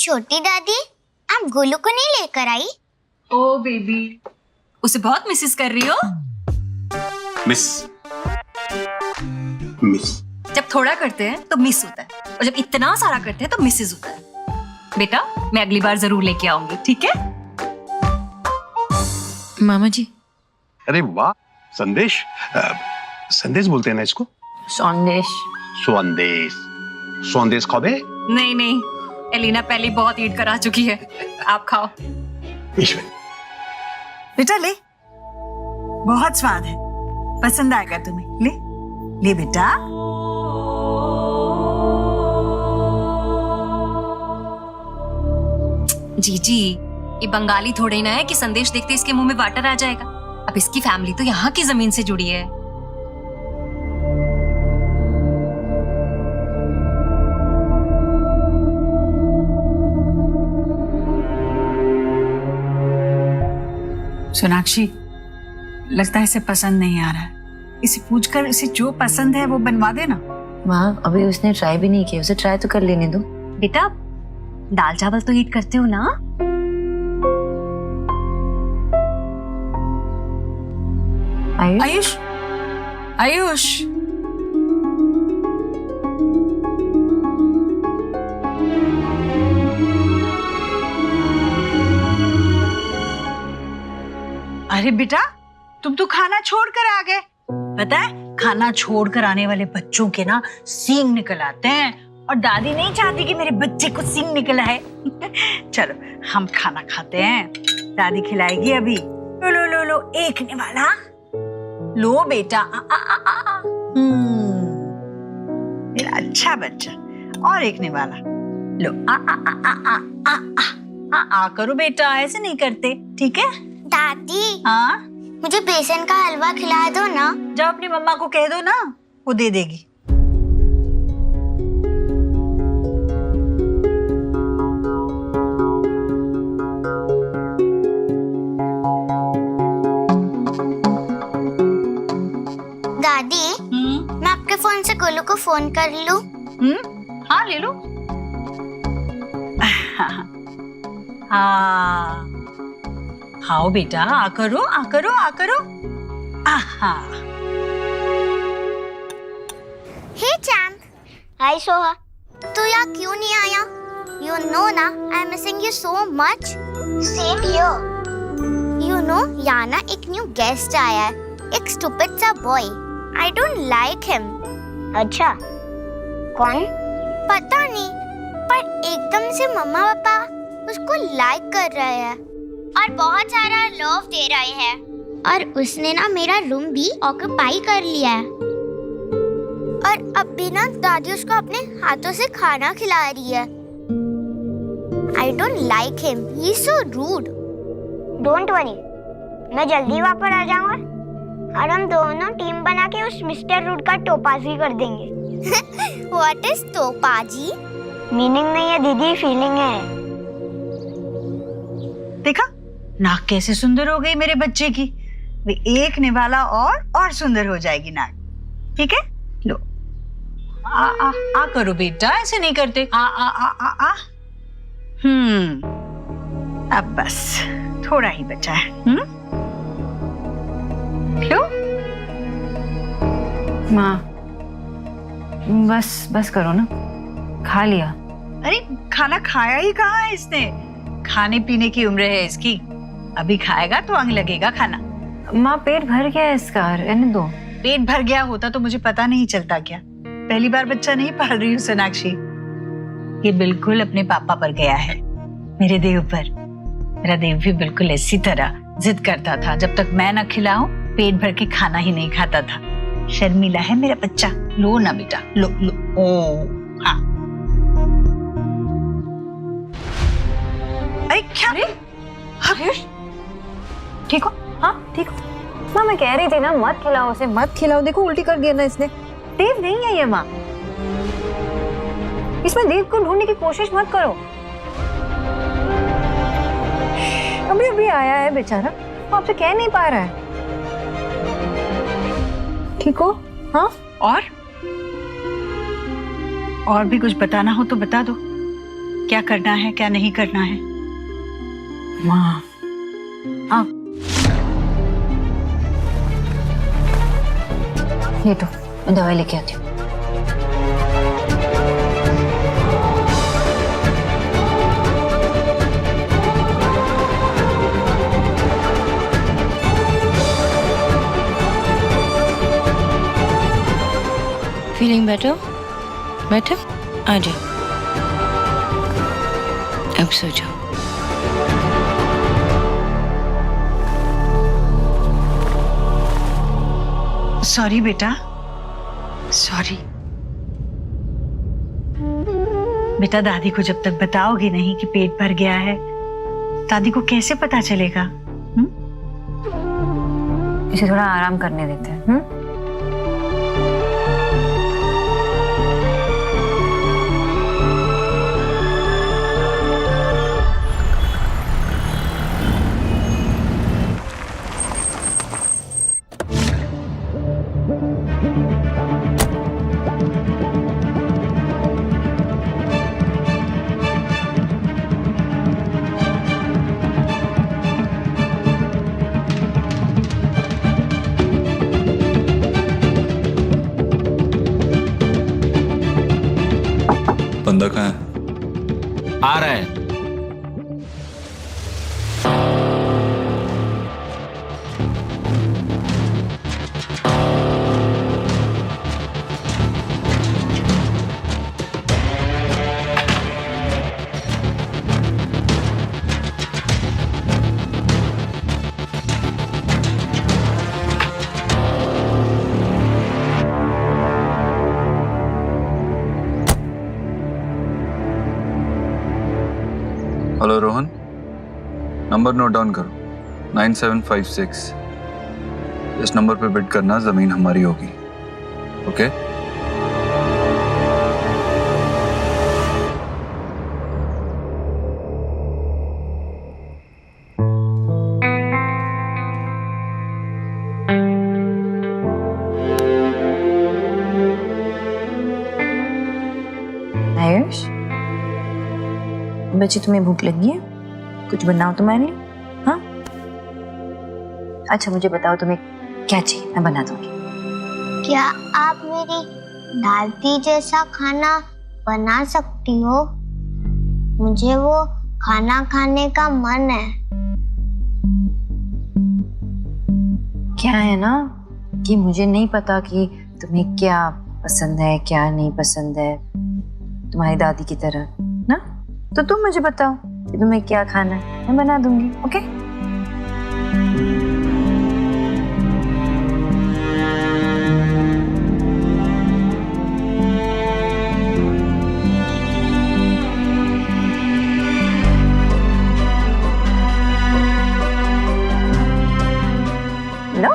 छोटी दादी, आप गोलू को नहीं लेकर आई? ओ बेबी, उसे बहुत मिसेस कर रही हो? मिस जब थोड़ा करते हैं तो मिस होता है, और जब इतना सारा करते हैं तो मिसेस होता है। बेटा, मैं अगली बार जरूर लेके आऊंगी, ठीक है? मामा जी। अरे वाह, संदेश। संदेश बोलते हैं ना इसको? संदेश। संदेश खाबे? नहीं नहीं, एलिना पहले बहुत ईट करा चुकी है, आप खाओ। ईश्वर बेटा ले, बहुत स्वाद है, पसंद आएगा तुम्हें। ले ले बेटा। जीजी, ये बंगाली थोड़े ना है कि संदेश देखते इसके मुंह में वाटर आ जाएगा। अब इसकी फैमिली तो यहाँ की जमीन से जुड़ी है। सोनाक्षी, लगता है इसे पसंद नहीं आ रहा है। इसे पूछकर इसे जो पसंद है वो बनवा देना। माँ, अभी उसने ट्राई भी नहीं किया, उसे ट्राई तो कर लेने दो। बेटा, दाल चावल तो ईट करते हो ना? आयुष, आयुष, अरे बेटा, तुम तो खाना छोड़कर आ गए। पता है, खाना छोड़कर आने वाले बच्चों के ना सींग निकल आते हैं, और दादी नहीं चाहती कि मेरे बच्चे को सींग निकला है। चलो हम खाना खाते हैं, दादी खिलाएगी अभी। लो लो लो लो, एक ने वाला लो बेटा। मेरा अच्छा बच्चा। और एक ने वाला लो। आ करो बेटा, ऐसे नहीं करते, ठीक है? दादी, हाँ, मुझे बेसन का हलवा खिला दो ना। जाओ अपनी मम्मा को कह दो ना, वो दे देगी। दादी, मैं आपके फोन से गोलू को फोन कर लूं? हाँ ले लो। हाँ आओ बेटा, आ करो आ करो आ करो। आहा। हे चैम्प। हाय सोहा। तू यहाँ क्यों नहीं आया? You know ना, I'm missing you so much. Same here. You know, यहाँ ना एक न्यू गेस्ट आया है, एक स्टूपिड सा boy. I don't like him. अच्छा, कौन? पता नहीं, पर एकदम से मम्मा पापा उसको लाइक कर रहे हैं और बहुत सारा लव दे रहे हैं, और उसने ना मेरा रूम भी ऑक्यूपाई कर लिया है, और अब भी ना दादी उसको अपने हाथों से खाना खिला रही है। I don't like him. He's so rude. Don't worry, मैं जल्दी वापस आ जाऊंगा और हम दोनों टीम बना के उस मिस्टर रूड का टोपाजी कर देंगे। What is Topaji? मीनिंग नहीं है दीदी, फीलिंग है। देखा, नाक कैसे सुंदर हो गई मेरे बच्चे की। वे एक निवाला और सुंदर हो जाएगी नाक, ठीक है? लो, आ करो बेटा, ऐसे नहीं करते। आ। अब बस थोड़ा ही बचा है। लो। माँ, बस करो ना, खा लिया। अरे खाना खाया ही कहाँ है इसने? खाने पीने की उम्र है इसकी, अभी खाएगा तो अंग लगेगा खाना। माँ, पेट भर गया है इसका, रहने दो। पेट भर गया होता तो मुझे पता नहीं चलता क्या? पहली बार बच्चा नहीं पाल रही हूँ सोनाक्षी। ये बिल्कुल अपने पापा पर गया है, मेरे देव पर। मेरा देव भी बिल्कुल इसी तरह जिद करता था, जब तक मैं न खिलाऊं पेट भर के खाना ही नहीं खाता था। शर्मिला है मेरा बच्चा। लो ना बेटा, लो लो। ओ हाँ। अरे क्या? आयुष, ठीक हो? हाँ ठीक हो। माँ, मैं कह रही थी ना, मत खिलाओ उसे, मत खिलाओ। देखो उल्टी कर दिया ना इसने। देव नहीं है ये माँ, इसमें देव को ढूंढने की कोशिश मत करो। अभी अभी आया है बेचारा, वो आपसे कह नहीं पा रहा है। ठीक हो? हाँ। और भी कुछ बताना हो तो बता दो। क्या करना है क्या नहीं करना है। माँ आओ, ये तो मैं दवाई लेके आती हूँ। Feeling better? बेटर? आ जाओ, अब सो जाओ। सॉरी बेटा, सॉरी बेटा। दादी को जब तक बताओगी नहीं कि पेट भर गया है, दादी को कैसे पता चलेगा? इसे थोड़ा आराम करने देते हैं। बंदा कहाँ है? आ रहा है। Hello Rohan, number note down करो 9756। इस नंबर पे बिड करना, जमीन हमारी होगी। ओके? आयुष, बच्ची तुम्हें भूख लगी है? कुछ बनाओ तुम्हारे लिए। हाँ, अच्छा मुझे बताओ तुम्हें क्या चाहिए, मैं बना दूंगी। क्या आप मेरी दादी जैसा खाना बना सकती हो? मुझे वो खाना खाने का मन है। क्या है ना कि मुझे नहीं पता कि तुम्हें क्या पसंद है क्या नहीं पसंद है, तुम्हारी दादी की तरह ना। तो तुम मुझे बताओ कि तुम्हें क्या खाना है, मैं बना दूंगी। ओके? लो,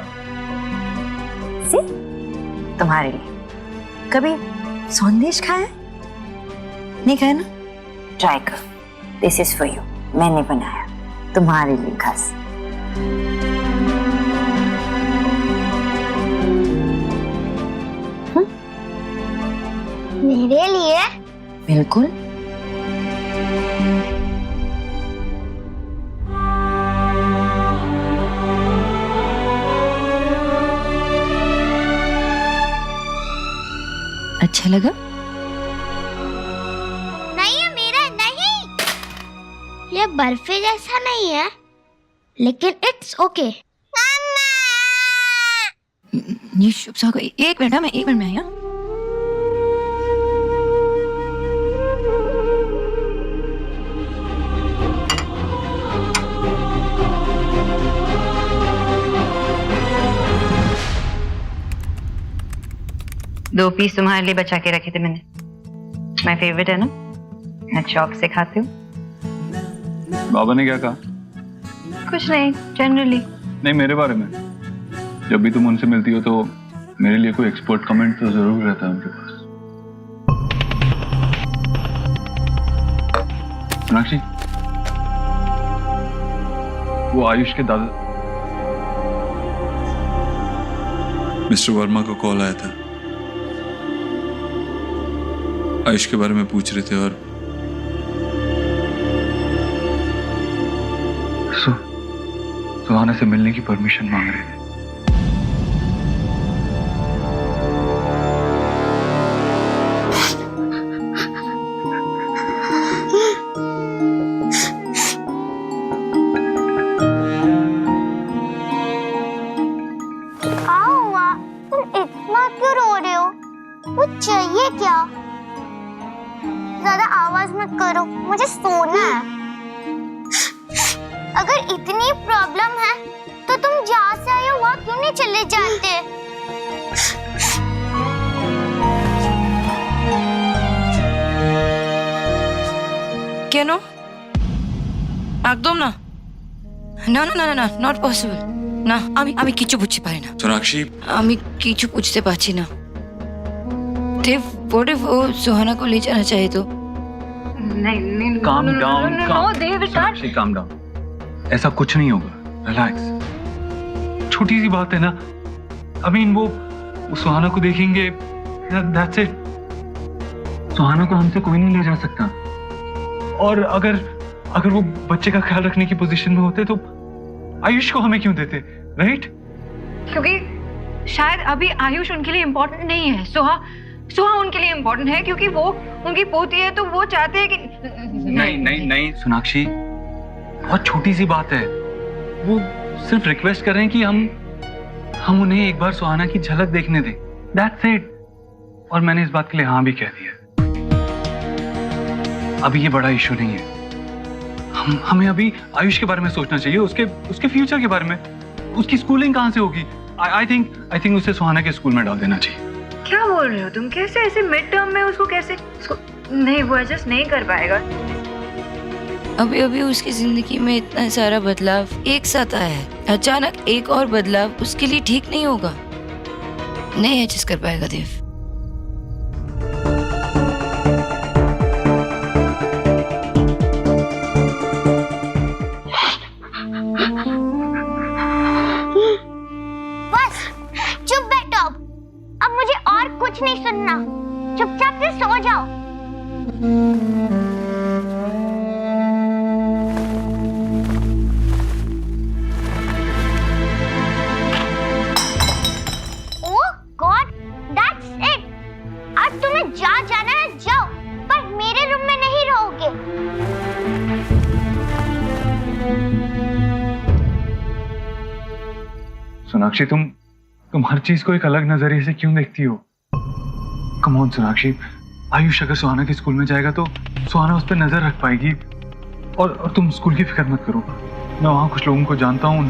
सी तुम्हारे लिए। कभी संदेश खाया? नहीं खाया ना? ट्राई करो, दिस इज फॉर यू। मैंने बनाया तुम्हारे लिए खास। मेरे लिए? बिल्कुल। अच्छा लगा? ये बर्फी जैसा नहीं है, लेकिन इट्स ओके। ये शुभ सा एक मिनट, मैं 1 मिनट में आया। दो पीस तुम्हारे लिए बचा के रखे थे मैंने, माय फेवरेट है ना, मैं शौक से खाती हूँ। बाबा ने क्या कहा? कुछ नहीं, जनरली। नहीं, मेरे बारे में। जब भी तुम उनसे मिलती हो तो मेरे लिए कोई एक्सपर्ट कमेंट तो जरूर रहता है उनके पास। मीनाक्षी, वो आयुष के दादा मिस्टर वर्मा को कॉल आया था, आयुष के बारे में पूछ रहे थे और सुहाना से मिलने की परमिशन मांग रहे थे। क्या हुआ? तुम इतना क्यों रो रहे हो? कुछ चाहिए क्या? ज्यादा आवाज मत करो, मुझे सोना है। अगर इतनी प्रॉब्लम है तो तुम जहाँ से आए हो वहाँ क्यों नहीं चले जाते? কেন? একদম না, না না না না, নট পসিবল। না, আমি কিছু বুঝতে পারি না। सोनाक्षी, আমি কিছু বুঝতে পারছি না। देव, व्हाट इफ वो सुहाना को ले जाना चाहे तो? नहीं नहीं, calm down, calm. देव, सोनाक्षी, calm down. ऐसा कुछ नहीं होगा, रिलैक्स। छोटी सी बात है ना। I mean, वो सुहाना को देखेंगे, that's it. सुहाना को हमसे कोई नहीं ले जा सकता। और अगर वो बच्चे का ख्याल रखने की पोजीशन में होते तो आयुष को हमें क्यों देते, राइट? क्योंकि शायद अभी आयुष उनके लिए इम्पोर्टेंट नहीं है। सुहा उनके लिए इम्पोर्टेंट है क्योंकि वो उनकी पोती है, तो वो चाहते हैं कि नहीं सोनाक्षी, बहुत छोटी सी बात है। वो सिर्फ रिक्वेस्ट कर रहे हैं कि हम उन्हें एक बार सुहाना की झलक देखने दें, दैट्स इट। और मैंने इस बात के लिए हाँ भी कह दिया। अभी ये बड़ा इशू नहीं है। हमें अभी आयुष के बारे में सोचना चाहिए, उसके फ्यूचर के बारे में। उसकी स्कूलिंग कहाँ से होगी? आई थिंक उसे सुहाना के स्कूल में डाल देना चाहिए। क्या बोल रहे हो तुम? कैसे ऐसे मिड टर्म में उसको कैसे नहीं, वो एडजस्ट नहीं कर पाएगा। अभी अभी उसकी जिंदगी में इतना सारा बदलाव एक साथ आया है, अचानक एक और बदलाव उसके लिए ठीक नहीं होगा। नहीं एडजस्ट कर पाएगा देव। बस चुप बैठो। अब मुझे और कुछ नहीं सुनना, चुपचाप से सो जाओ। ओह गॉड, दैट्स इट। आज तुम्हें जहाँ जाना है जाओ, पर मेरे रूम में नहीं रहोगे। सोनाक्षी, तुम हर चीज को एक अलग नजरिए से क्यों देखती हो? कम ऑन सोनाक्षी, आयुष अगर सुहाना के स्कूल में जाएगा तो सुहाना उस पर नजर रख पाएगी। और तुम स्कूल की फिक्र मत करो, मैं वहां कुछ लोगों को जानता हूँ।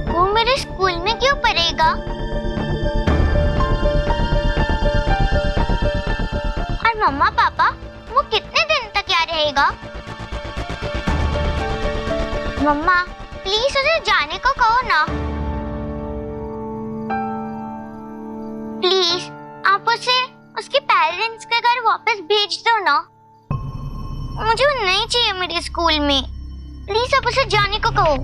वो मेरे स्कूल में क्यों पढ़ेगा? और मम्मा पापा, वो कितने दिन तक यहाँ रहेगा? मम्मा प्लीज उसे जाने को कहो ना। प्लीज आप उसे उसके पेरेंट्स के घर वापस भेज दो ना। मुझे वो नहीं चाहिए मेरे स्कूल में। प्लीज आप उसे जाने को कहो।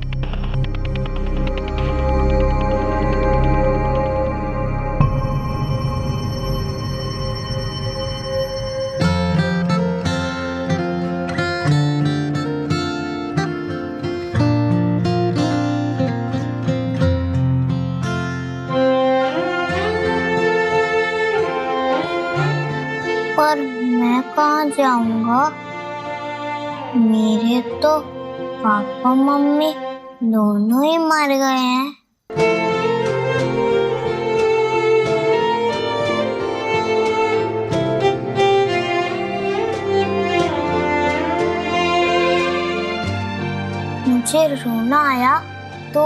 पर मैं कहाँ जाऊंगा? मेरे तो पापा मम्मी दोनों ही मर गए हैं। मुझे रोना आया तो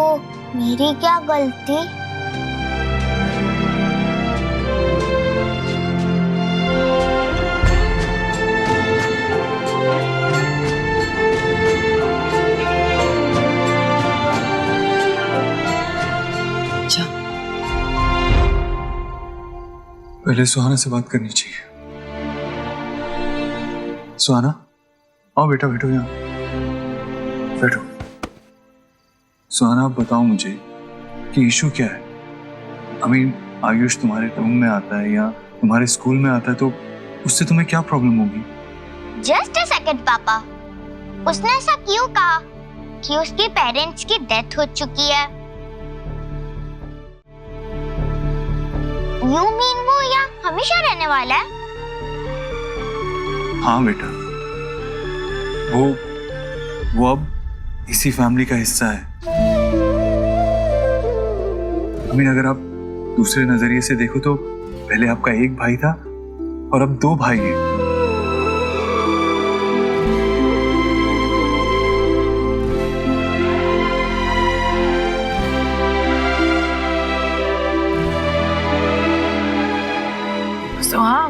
मेरी क्या गलती? पहले सुहाना से बात करनी चाहिए। सुहाना, आओ बेटा, बैठो यहाँ, बैठो। सुहाना, आप बताओ मुझे कि इशू क्या है? I mean, आयुष तुम्हारे रूम में आता है या तुम्हारे स्कूल में आता है तो उससे तुम्हें क्या प्रॉब्लम होगी? जस्ट अ सेकंड पापा, उसने ऐसा क्यों कहा कि उसके पेरेंट्स की डेथ हो चुकी है? यू मीन वो यहाँ हमेशा रहने वाला है? हाँ बेटा, वो अब इसी फैमिली का हिस्सा है। I mean, अगर आप दूसरे नजरिए से देखो तो पहले आपका एक भाई था और अब 2 भाई हैं। तो हाँ,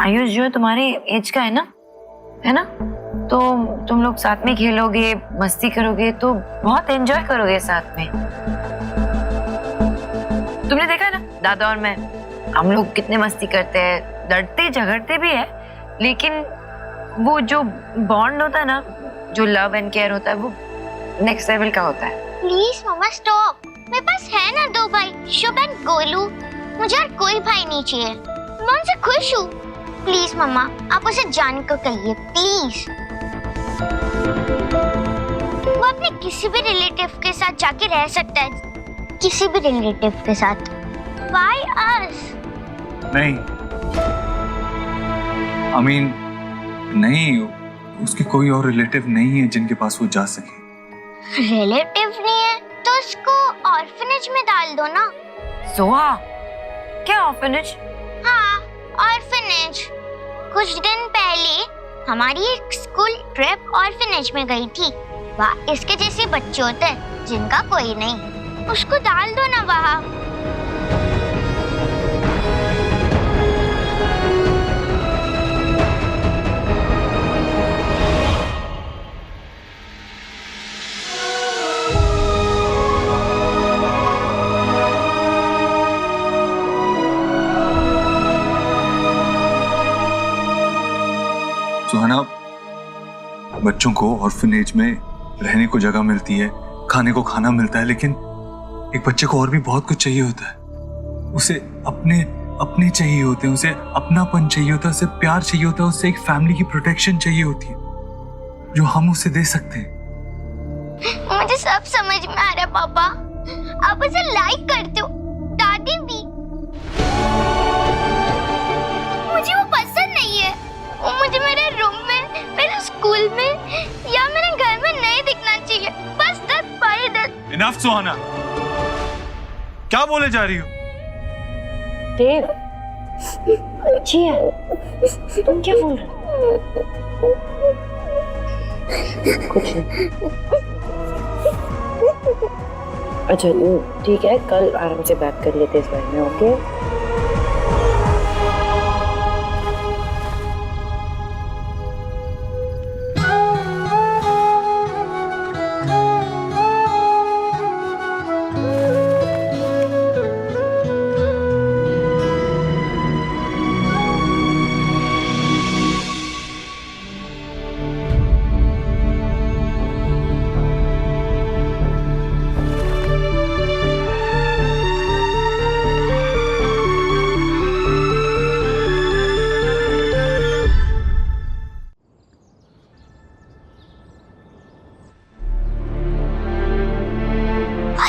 आयुष जो है तुम्हारे एज का है ना, तो तुम लोग साथ में खेलोगे, मस्ती करोगे तो बहुत एंजॉय करोगे साथ में। तुमने देखा है ना, दादा और मैं, हम लोग कितने मस्ती करते हैं, लड़ते झगड़ते भी है, लेकिन वो जो बॉन्ड होता है ना, जो लव एंड केयर होता है, वो नेक्स्ट लेवल का होता है। प्लीज मम्मा स्टॉप, मेरे पास है ना 2 भाई, शुभ एंड गोलू। मुझे और कोई भाई नहीं चाहिए, मैं उनसे खुश हूँ। प्लीज मम्मा, आप उसे जाने को कहिए प्लीज। वो अपने किसी भी रिलेटिव के साथ जाके रह सकता है, किसी भी रिलेटिव के साथ। Why us? नहीं, I mean, नहीं, उसके कोई और रिलेटिव नहीं है जिनके पास वो जा सके। रिलेटिव नहीं है तो उसको ऑर्फनेज में डाल दो ना। सोहा, क्या ऑर्फनेज? हाँ, ऑर्फनेज। कुछ दिन पहले हमारी एक स्कूल ट्रिप ऑर्फनेज में गई थी। वहाँ इसके जैसे बच्चे होते हैं जिनका कोई नहीं, उसको डाल दो ना वहाँ। सुहाना, बच्चों को ऑर्फनेज में रहने को जगह मिलती है, खाने को खाना मिलता है, लेकिन एक बच्चे को और भी बहुत कुछ चाहिए होता है। उसे अपने चाहिए होते हैं, उसे अपनापन चाहिए होता है, उसे प्यार चाहिए होता है, उसे एक फैमिली की प्रोटेक्शन चाहिए होती है जो हम उसे दे सकते हैं। मुझे सब समझ में आ रहा है पापा, आप उसे लाइक करते हो, दादी भी। मुझे वो पसंद नहीं है, वो मुझे मेरे रूम में, मेरे स्कूल में या मेरे घर में नहीं दिखना चाहिए। बस दैट्स व्हाई दैट। इनफ सुहाना, क्या बोले जा रही हो? देव, अच्छी है, तुम क्या बोल रहे हो? कुछ नहीं। अच्छा ठीक है, कल आराम से बात कर लेते इस बारे में, ओके?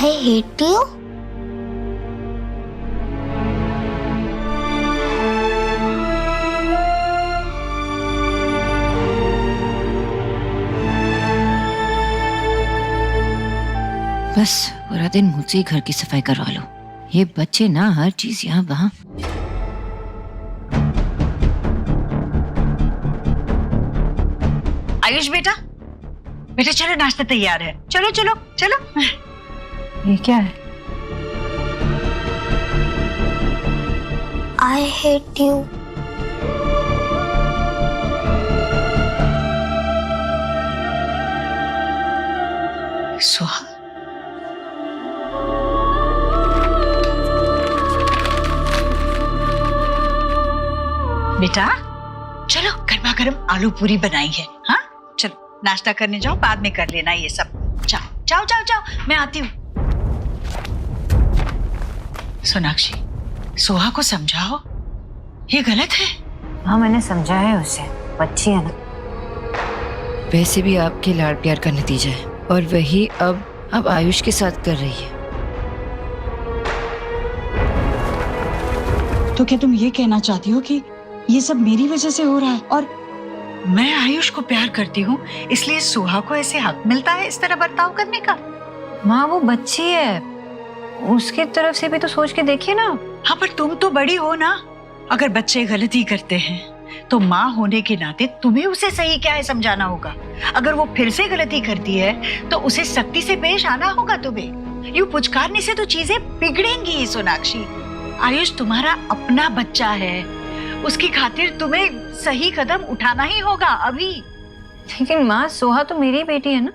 I hate you. बस पूरा दिन मुझसे ही घर की सफाई करवा लो। ये बच्चे ना हर चीज यहाँ वहाँ। आयुष बेटा, बेटा चलो, नाश्ता तैयार है, चलो चलो चलो। ये क्या है? I hate you. सुहा, बेटा चलो, गर्मा गर्म आलू पूरी बनाई है। हाँ चलो नाश्ता करने जाओ, बाद में कर लेना ये सब। जाओ जाओ जाओ जाओ, मैं आती हूँ। सोनाक्षी, सोहा को समझाओ, ये गलत है। हाँ मैंने समझा है उसे, बच्ची है ना। वैसे भी आपके लाड प्यार का नतीजा है, और वही अब आयुष के साथ कर रही है। तो क्या तुम ये कहना चाहती हो कि ये सब मेरी वजह से हो रहा है, और मैं आयुष को प्यार करती हूँ इसलिए सोहा को ऐसे हक मिलता है इस तरह बर्ताव करने का? माँ वो बच्ची है, उसकी तरफ से भी तो सोच के देखिए ना। हाँ पर तुम तो बड़ी हो ना। अगर बच्चे गलती करते हैं तो माँ होने के नाते तुम्हें उसे सही क्या है समझाना होगा। अगर वो फिर से गलती करती है तो उसे सख्ती से पेश आना होगा तुम्हें। यूं पुचकारने से तो चीजें बिगड़ेंगी सोनाक्षी। आयुष तुम्हारा अपना बच्चा है, उसकी खातिर तुम्हें सही कदम उठाना ही होगा अभी। लेकिन माँ सोहा तो मेरी बेटी है ना।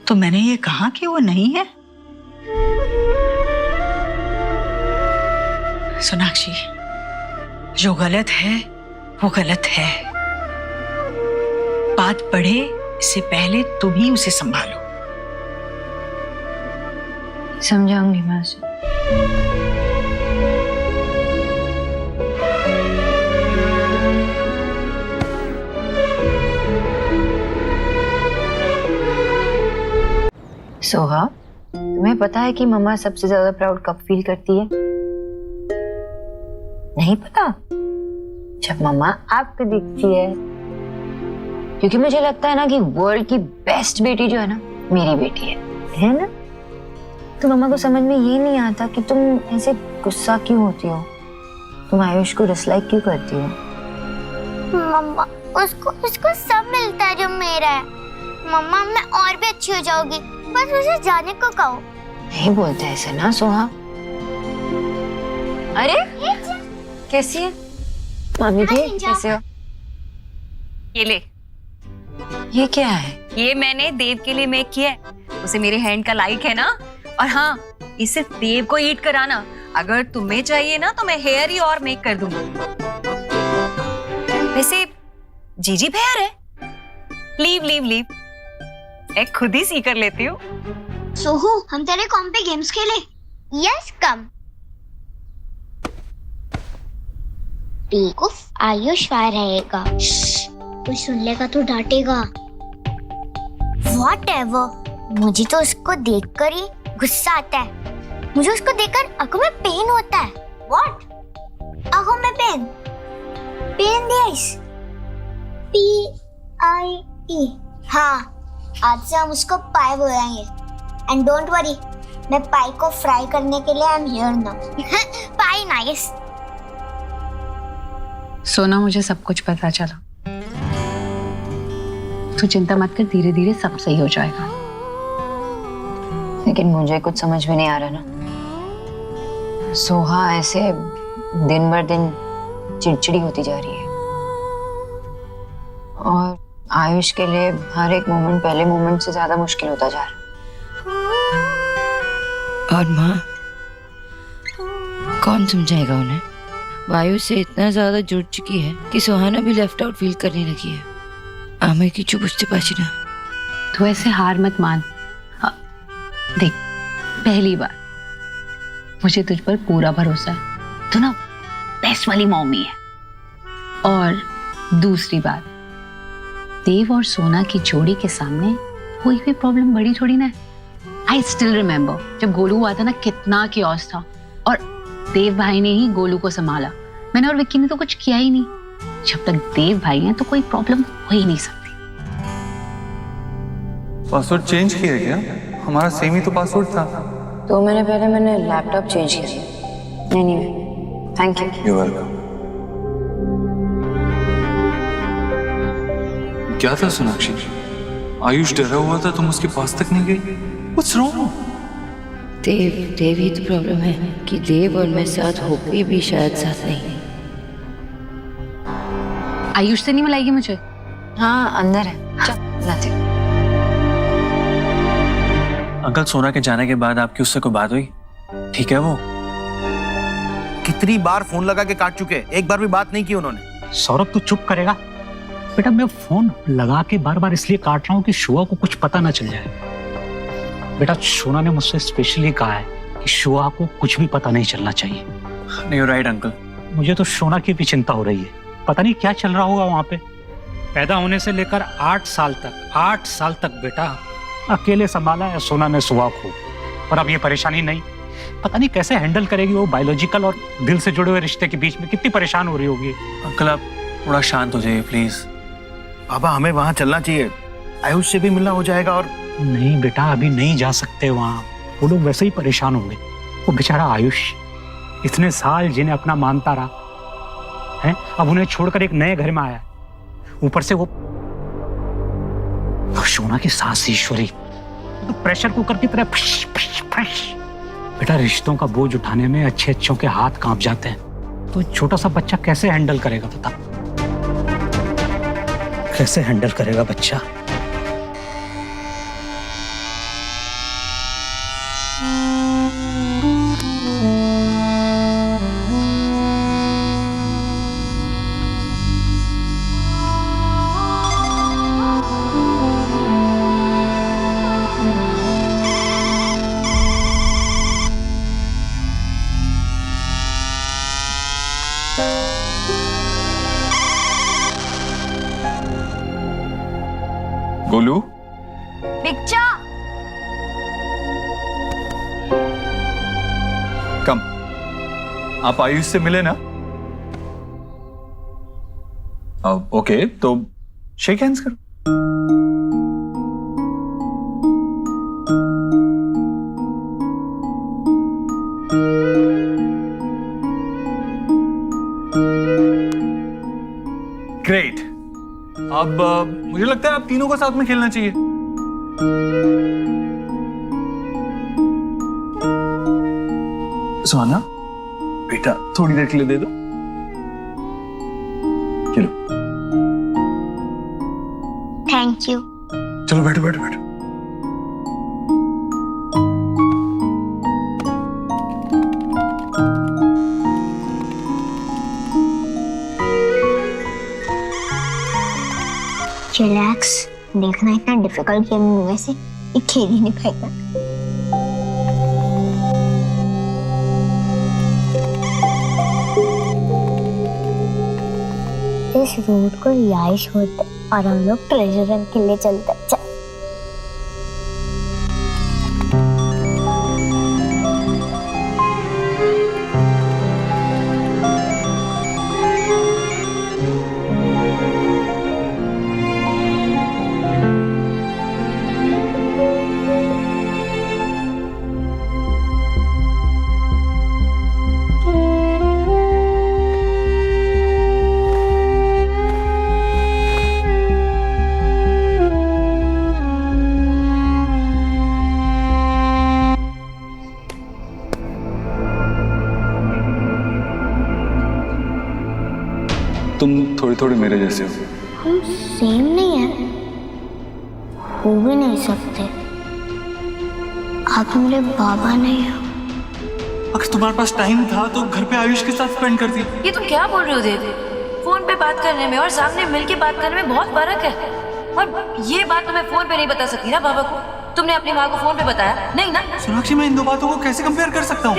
तो मैंने ये कहा कि वो नहीं है? सोनाक्षी, जो गलत है वो गलत है। बात बढ़े इससे पहले तुम ही उसे संभालो। समझाऊंगी मैं उसे। सोहा, तुम्हें पता है कि मम्मा सबसे ज्यादा प्राउड कब फील करती है? नहीं पता? जब मम्मा आपको दिखती है। क्योंकि मुझे लगता है ना कि वर्ल्ड की बेस्ट बेटी जो है ना, मेरी बेटी है ना? तो मम्मा को समझ में ये नहीं आता कि तुम ऐसे गुस्सा क्यों होती हो, तुम आयुष को डिसलाइक क्यों करती हो? मम्मा उसको सब मिलता है जो मेरा है। मम्मा मैं और भी अच्छी हो जाऊंगी, बस उसे जाने को कहो। नहीं बोलते ऐसे ना सोहा। अरे कैसी है मामी जी, कैसे हो? ये ले, ये क्या है? ये मैंने देव के लिए मेक किया है। उसे मेरे हैंड का लाइक है ना। और हाँ, इसे देव को ईट कराना। अगर तुम्हें चाहिए ना तो मैं हेयर ही और मेक कर दूंगी। वैसे जीजी फेयर है। लीव लीव लीव, मैं खुद ही सी कर लेती हूँ। सोहू, हम तेरे कॉम पे गेम्स खेले? Yes come. बेवकूफ, आयुष वहाँ रहेगा। कोई सुन लेगा तो डांटेगा। Whatever, मुझे तो उसको देखकर ही गुस्सा आता है। मुझे उसको देखकर आंखों में पेन होता है। What? आंखों में पेन? Pen this? P-I-E। हाँ, आज से हम उसको पाई बोलेंगे। एंड डोंट वरी, मैं पाई को फ्राई करने के लिए I am here now. Pi nice. सोना, मुझे सब कुछ पता चला। तू चिंता मत कर, धीरे धीरे सब सही हो जाएगा। लेकिन मुझे कुछ समझ में नहीं आ रहा ना। सोहा ऐसे दिन भर दिन चिड़चिड़ी होती जा रही है, और आयुष के लिए हर एक मोमेंट पहले मोमेंट से ज्यादा मुश्किल होता जा रहा है। और माँ, कौन समझाएगा उन्हें? वायु से इतना ज्यादा जुड़ चुकी है कि सुहाना भी लेफ्ट आउट फील करने लगी है। आमे की चुप बुझते पाची ना। तू ऐसे हार मत मान। देख, पहली बार मुझे तुझ पर पूरा भरोसा है। तू ना बेस्ट वाली मम्मी है। और दूसरी बात, देव और सोना की जोड़ी के सामने कोई भी प्रॉब्लम बड़ी थोड़ी ना है। आई स्टिल रिमेम्बर जब गोलू हुआ था ना, कितना कियोस था, और देव भाई ने ही गोलू को संभाला। मैंने और विक्की ने तो कुछ किया ही नहीं। जब तक देव भाई हैं तो कोई प्रॉब्लम हो ही नहीं सकती। पासवर्ड चेंज किया है क्या? हमारा सेम ही तो पासवर्ड था। 2 महीने पहले मैंने लैपटॉप चेंज किया। नहीं, थैंक यू। You welcome. क्या था सोनाक्षी? आयुष डरा हुआ था, तुम उसके पास तक नहीं गई? What's wrong? देव ही तो प्रॉब्लम है कि देव और मैं साथ होके भी शायद साथ नहीं। आयुष से नहीं मिलाएगी मुझे? हाँ, अंदर है। चल, लाते। अंकल, सोना के जाने के बाद आपकी उससे कोई बात हुई? ठीक है वो? कितनी बार फोन लगा के काट चुके, एक बार भी बात नहीं की उन्होंने। सौरभ, तू चुप करेगा? बेटा, मैं फोन लगा के बार बार इसलिए काट रहा हूँ कि शुआ को कुछ पता ना चल जाए। बेटा सोना ने मुझसे स्पेशली कहा है कि शुआ को कुछ भी पता नहीं चलना चाहिए। नहीं राइट अंकल। मुझे तो सोना की भी चिंता हो रही है, पता नहीं क्या चल रहा होगा वहां पे। पैदा होने से लेकर 8 साल तक बेटा अकेले संभाला है सोना ने शुआ को, और अब ये परेशानी नहीं, पता नहीं कैसे हैंडल करेगी वो बायोलॉजिकल और दिल से जुड़े हुए रिश्ते के बीच में, कितनी परेशान हो रही होगी। अंकल आप थोड़ा शांत हो जाइए प्लीज। पापा हमें वहां चलना चाहिए, आयुष से भी मिलना हो जाएगा। और नहीं बेटा अभी नहीं जा सकते वहां, वो लोग वैसे ही परेशान होंगे। वो बेचारा आयुष इतने साल जिन्हें अपना मानता रहा है, अब उन्हें छोड़कर एक नए घर में आया, ऊपर से वो सोना की सास ईश्वरी तो प्रेशर कुकर की तरह फश फश फश। बेटा रिश्तों का बोझ उठाने में अच्छे अच्छों के हाथ कांप जाते हैं, तो छोटा सा बच्चा कैसे हैंडल करेगा बता, कैसे हैंडल करेगा बच्चा। गोलू, बिच्चा कम। आप आयुष से मिले ना? ओके तो शेक हैंड्स करो। ग्रेट। अब मुझे लगता है आप तीनों को साथ में खेलना चाहिए। सुहाना बेटा थोड़ी देर के लिए दे दो। चलो थैंक यू। चलो बैठो बैठो बैठो। रिलैक्स, देखना इतना डिफिकल्ट गेम में से ये खेल ही नहीं पाएगा। इस रोड को रिहाइश होते और हम लोग ट्रेजर रन के लिए चलते। चल तुम थोड़ी थोड़ी मेरे जैसे हो। हम सेम नहीं है, हो भी नहीं सकते। आप मेरे बाबा नहीं हो। अगर तुम्हारे पास टाइम था तो घर पे आयुष के साथ स्पेंड करती। ये तुम क्या बोल रहे हो देव? फोन पे बात करने में और सामने मिलके बात करने में बहुत फर्क है। और ये बात तुम्हें फोन पे नहीं बता सकती ना बाबा को? तुमने अपनी माँ को फोन पे बताया नहीं ना? सोनाक्षी मैं इन दो बातों को कैसे कंपेयर कर सकता हूँ?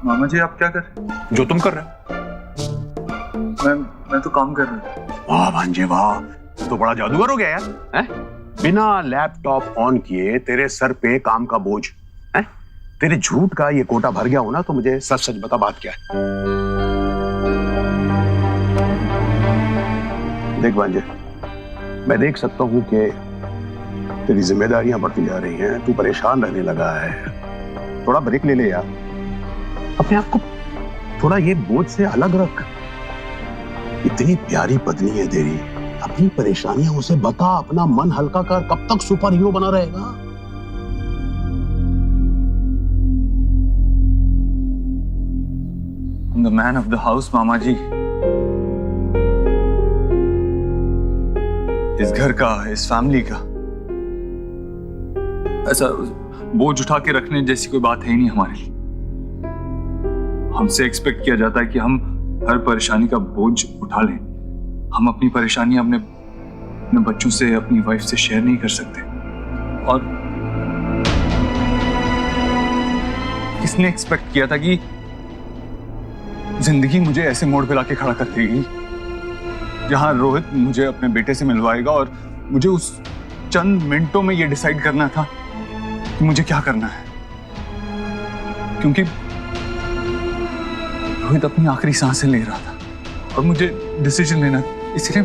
मामा जी आप क्या कर रहे हैं? जो तुम कर रहे हो। मैं तो काम कर रहा हूँ। वाह भांजे वाह, तो बड़ा जादूगर हो गया यार। हैं? बिना लैपटॉप ऑन किए तेरे सर पे काम का बोझ है। तेरे झूठ का ये कोटा भर गया हो ना, तो मुझे सच सच बता बात क्या है। देख भांजे, मैं देख सकता हूँ कि तेरी जिम्मेदारियां बढ़ती जा रही हैं, तू परेशान रहने लगा है। थोड़ा ब्रेक ले ले यार, अपने आप को थोड़ा ये बोझ से अलग रख। इतनी प्यारी पत्नी है तेरी, अपनी परेशानियां उसे बता, अपना मन हल्का कर। कब तक सुपर हीरो बना रहेगा? I'm the man of the house, मामा जी। इस घर का, इस फैमिली का। ऐसा बोझ उठा के रखने जैसी कोई बात है ही नहीं हमारे लिए। हमसे एक्सपेक्ट किया जाता है कि हम हर परेशानी का बोझ उठा लें। हम अपनी परेशानी अपने बच्चों से, अपनी वाइफ से शेयर नहीं कर सकते। और किसने एक्सपेक्ट किया था कि जिंदगी मुझे ऐसे मोड़ पे लाके खड़ा कर देगी जहां रोहित मुझे अपने बेटे से मिलवाएगा और मुझे उस चंद मिनटों में ये डिसाइड करना था कि मुझे क्या करना है। क्योंकि रोहित अपनी आखिरी सांसें ले रहा था और मुझे डिसीजन लेना, इसलिए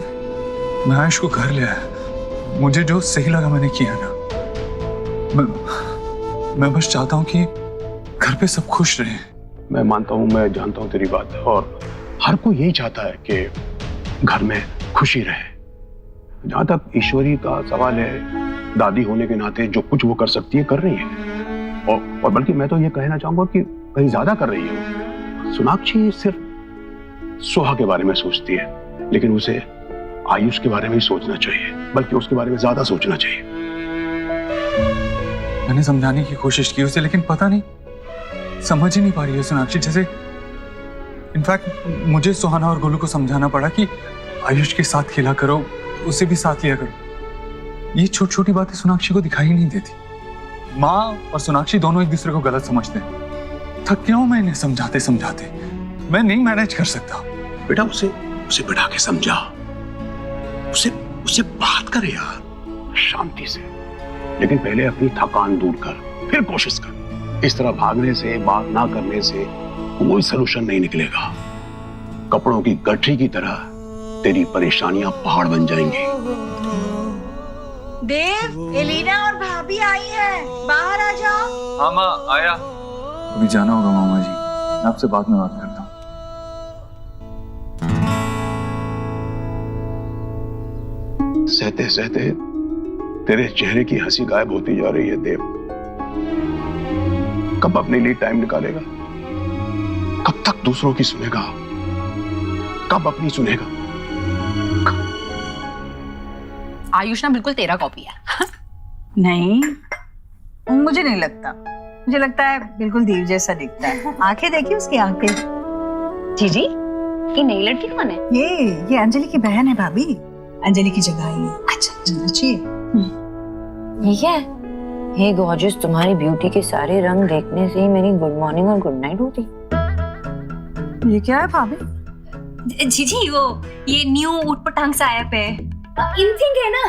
मैं आयुष को घर ले आया। मुझे जो सही लगा मैंने किया ना। मैं बस चाहता हूं कि घर पे सब खुश रहे। मैं मानता हूं, मैं जानता हूं तेरी बात, और हर कोई यही चाहता है कि घर में खुशी रहे। जहां तक ईश्वरी का सवाल है, दादी होने के नाते जो कुछ वो कर सकती है कर रही है, और बल्कि मैं तो ये कहना चाहूंगा कि कहीं ज्यादा कर रही है। सोनाक्षी सिर्फ सोहा के बारे में सोचती है, लेकिन उसे आयुष के बारे में भी सोचना चाहिए, बल्कि उसके बारे में ज्यादा सोचना चाहिए। मैंने समझाने की कोशिश की उसे, लेकिन पता नहीं समझ ही नहीं पा रही है सोनाक्षी। जैसे इनफैक्ट मुझे सुहाना और गोलू को समझाना पड़ा कि आयुष के साथ खेला करो, उसे भी साथ लिया करो। ये छोटी छोटी बातें सोनाक्षी को दिखाई नहीं देती। माँ और सोनाक्षी दोनों एक दूसरे को गलत समझते हैं। थक गया हूं मैं इन्हें समझाते समझाते। मैं नहीं मैनेज कर सकता। बेटा उसे बिठा के समझा, उसे बात करे यार शांति से, लेकिन पहले अपनी थकान दूर कर, फिर कोशिश कर। इस तरह भागने से, बात ना करने से कोई सलूशन नहीं निकलेगा। कपड़ों की गठरी की तरह तेरी परेशानियां पहाड़ बन जाएंगी। देव, एलिना और भाभी आई हैं, बाहर आ जाओ। हाँ माँ आया। अभी जाना होगा मामा जी, मैं आपसे बाद में बात करता हूँ। सहते सहते तेरे चेहरे की हंसी गायब होती जा रही है देव। कब अपने लिए टाइम निकालेगा? कब तक दूसरों की सुनेगा? कब अपनी सुनेगा? आयुष ना बिल्कुल तेरा कॉपी है। नहीं, मुझे नहीं लगता। मुझे लगता है बिल्कुल देव जैसा दिखता है। आंखें देखिए उसकी आंखें। जीजी, ये नई लड़की कौन है? ये अंजलि की बहन है भाभी। अंजलि की जगह आई है। अच्छा चलना चाहिए। ये क्या है? हे गॉर्जियस, तुम्हारी ब्यूटी के सारे रंग देखने से ही मेरी गुड मॉर्निंग और गुड नाइट होती। ये क्या है भाभी? जीजी वो ये न्यू ऊटपटांग सा ऐप है, इनथिंग है ना।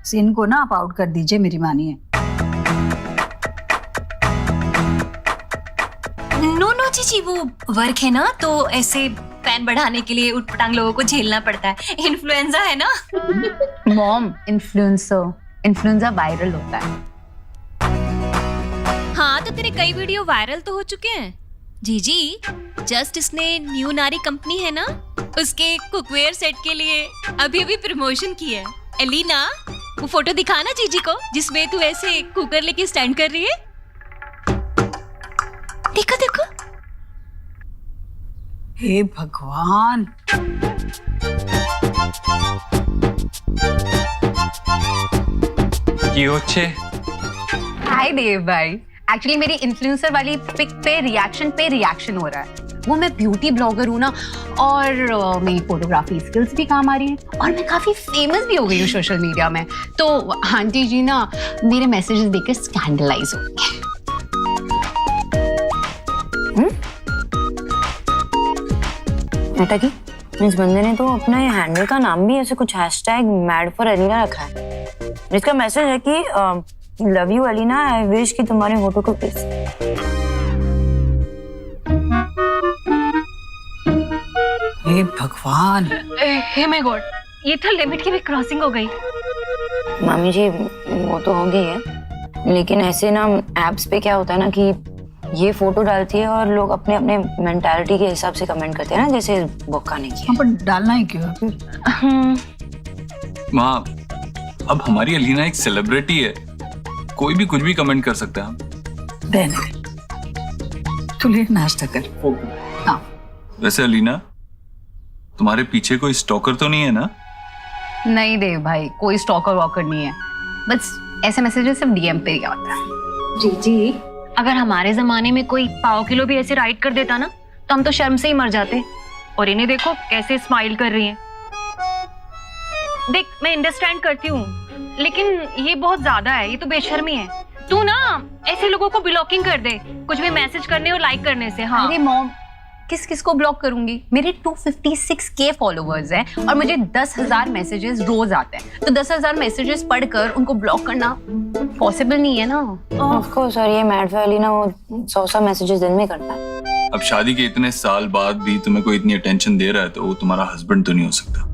सीन को ना आप आउट कर दीजिए, मेरी मानिए। नो जीजी, वो वर्क है ना, तो ऐसे फैन बढ़ाने के लिए ऊटपटांग लोगों को झेलना पड़ता है। इन्फ्लुएंजा है ना। मॉम, इन्फ्लुएंजा वायरल होता है। हाँ तो तेरे कई वीडियो वायरल तो हो चुके हैं जीजी। जस्ट इसने न्यू नारी कंपनी है ना, उसके कुकवेयर सेट के लिए अभी अभी प्रमोशन की है। एलिना, वो फोटो दिखाना जीजी को जिसमें तू ऐसे कुकर लेके स्टैंड कर रही है। देखो देखो। हे भगवान। हाय देव भाई, एक्चुअली मेरी इन्फ्लुएंसर वाली पिक पे रिएक्शन हो रहा है। वो मैं ब्यूटी ब्लॉगर हूँ ना, और मेरी फोटोग्राफी स्किल्स भी काम आ रही है, और मैं काफी फेमस भी हो गई हूँ सोशल मीडिया में। तो आंटी जी ना मेरे मैसेजेस देखकर स्कैंडलाइज हो गए। बेटा की इस बंदे ने तो अपना हैंडल का नाम भी ऐसे कुछ #MadForElina रखा है, जिसका मैसेज है कि love you Elina, I wish कि तुम्हारे होठों को किस। हे भगवान। हे माय गॉड, ये तो लिमिट की भी क्रॉसिंग हो गई। मामी जी वो तो हो गई है, लेकिन ऐसे ना एप्स पे क्या होता है ना कि ये फोटो डालती है और लोग अपने अपने मेंटालिटी के हिसाब से कमेंट करते हैं ना, जैसे बोका ने किया। पर डालना ही क्यों फिर? माँ, अब हमारी एलिना एक सेलिब्रिटी है, कोई भी कुछ भी कमेंट कर सकता है। तू ले नाश्ता कर। हाँ। वैसे एलिना, तुम्हारे पीछे कोई स्टॉकर तो नहीं है ना? नहीं देव भाई, कोई स्टॉकर वॉकर नहीं है। बस ऐसे मैसेजेस सिर्फ डीएम पे ही आता है। जी जी, अगर हमारे जमाने में कोई पाव किलो भी ऐसे राइट कर देता ना तो हम तो शर्म से ही मर जाते। और इन्हें देखो कैसे स्माइल कर रही हैं। देख, मैं अंडरस्टैंड करती हूँ, लेकिन ये बहुत ज्यादा है, ये तो बेशर्मी है। तू ना ऐसे लोगों को ब्लॉकिंग कर दे, कुछ भी मैसेज करने और लाइक करने से। हाँ, अरे मॉम, किस किस को ब्लॉक करूंगी? मेरे 256K फॉलोवर्स हैं और मुझे 10,000 मैसेजेस रोज आते हैं, तो 10,000 मैसेजेस पढ़कर उनको ब्लॉक करना पॉसिबल नहीं है ना। ऑफ कोर्स, और ये मैड वाली ना वो 100 मैसेजेस दिन में करता है। अब शादी के इतने साल बाद भी तुम्हें कोई इतनी अटेंशन दे रहा है तो वो तुम्हारा हस्बैंड तो नहीं हो सकता।